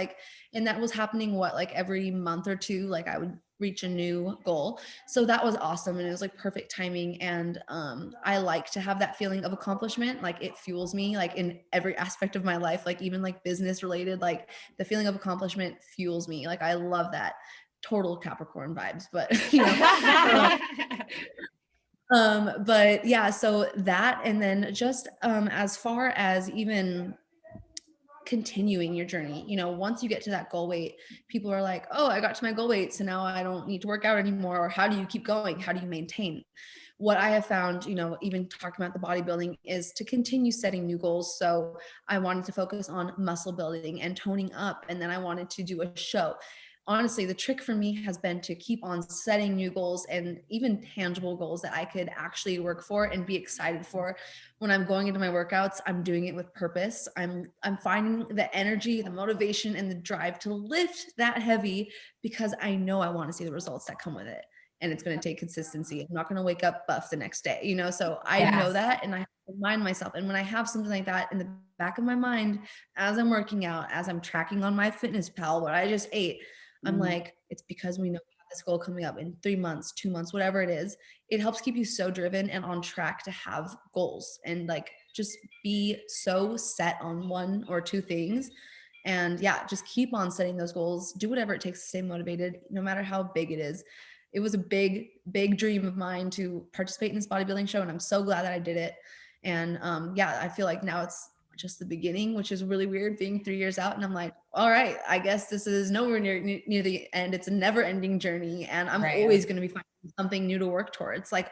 And that was happening every month or two, I would reach a new goal. So that was awesome. And it was perfect timing. And I like to have that feeling of accomplishment. It fuels me in every aspect of my life, even business related, the feeling of accomplishment fuels me. I love that. Total Capricorn vibes, but but yeah, so that, and then just as far as even continuing your journey, once you get to that goal weight, people are like, oh, I got to my goal weight, so now I don't need to work out anymore. Or how do you keep going? How do you maintain? What I have found, even talking about the bodybuilding, is to continue setting new goals. So I wanted to focus on muscle building and toning up, and then I wanted to do a show. Honestly, the trick for me has been to keep on setting new goals, and even tangible goals that I could actually work for and be excited for. When I'm going into my workouts, I'm doing it with purpose. I'm finding the energy, the motivation, and the drive to lift that heavy because I know I want to see the results that come with it. And it's going to take consistency. I'm not going to wake up buff the next day, so I know that, and I have to remind myself. And when I have something like that in the back of my mind, as I'm working out, as I'm tracking on my fitness pal what I just ate, I'm like, it's because we know we have this goal coming up in 3 months, 2 months, whatever it is. It helps keep you so driven and on track to have goals and just be so set on one or two things. And yeah, just keep on setting those goals. Do whatever it takes to stay motivated, no matter how big it is. It was a big, big dream of mine to participate in this bodybuilding show, and I'm so glad that I did it. And yeah, I feel like now it's just the beginning, which is really weird being 3 years out. And I'm like, all right, I guess this is nowhere near the end. It's a never ending journey. And I'm always going to be finding something new to work towards. I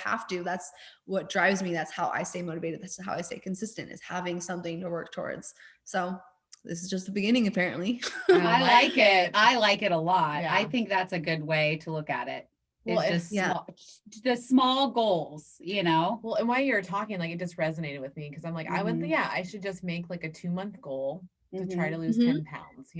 have to, that's what drives me. That's how I stay motivated. That's how I stay consistent, is having something to work towards. So this is just the beginning, apparently. I like it. I like it a lot. Yeah. I think that's a good way to look at it. Well, it's just the small goals, Well, and while you're talking, it just resonated with me because I'm like, I should just make a 2-month goal to try to lose 10 pounds,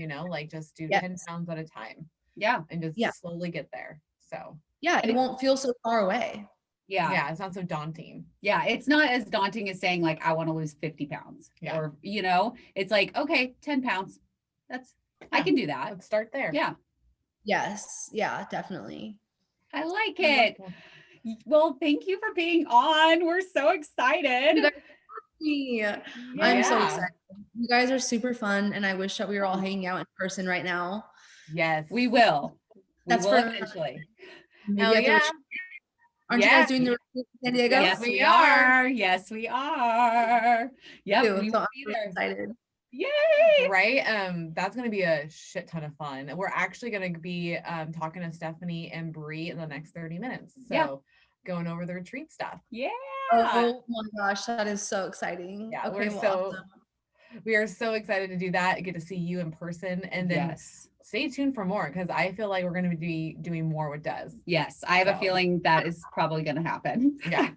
just do 10 pounds at a time. Yeah. And just slowly get there. So yeah, it won't feel so far away. Yeah. Yeah. It's not so daunting. Yeah. It's not as daunting as saying I want to lose 50 pounds or, it's okay, 10 pounds. I can do that. Let's start there. Yeah. Yes. Yeah, definitely. I like it. Well, thank you for being on. We're so excited. I'm so excited. You guys are super fun, and I wish that we were all hanging out in person right now. Yes, we will. That's for eventually. Hell yeah. Aren't you guys doing the retreat in San Diego? Yes, we are. Yes, we are. Yep, Too, we so will I'm be really there. excited. Yay! Right. That's gonna be a shit ton of fun. We're actually gonna be talking to Stephanie and Bree in the next 30 minutes. So Yeah. going over the retreat stuff. Yeah. Oh my gosh, that is so exciting. Yeah, Okay, awesome. we are so excited to do that, get to see you in person, and then stay tuned for more because I feel like we're going to be doing more with Des. Yes, I have a feeling that is probably going to happen. Yeah.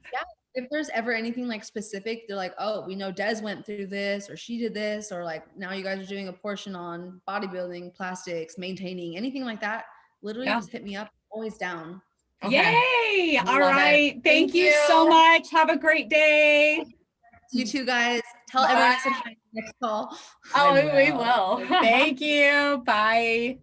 If there's ever anything like specific, they're like, oh, we know Des went through this or she did this, or like now you guys are doing a portion on bodybuilding, plastics, maintaining, anything like that. Literally just hit me up. Always down. Okay. Yay. All Love right. it. Thank you so much. Have a great day. You two guys. Tell everyone I said hi next call. Oh, we will. Thank you. Bye.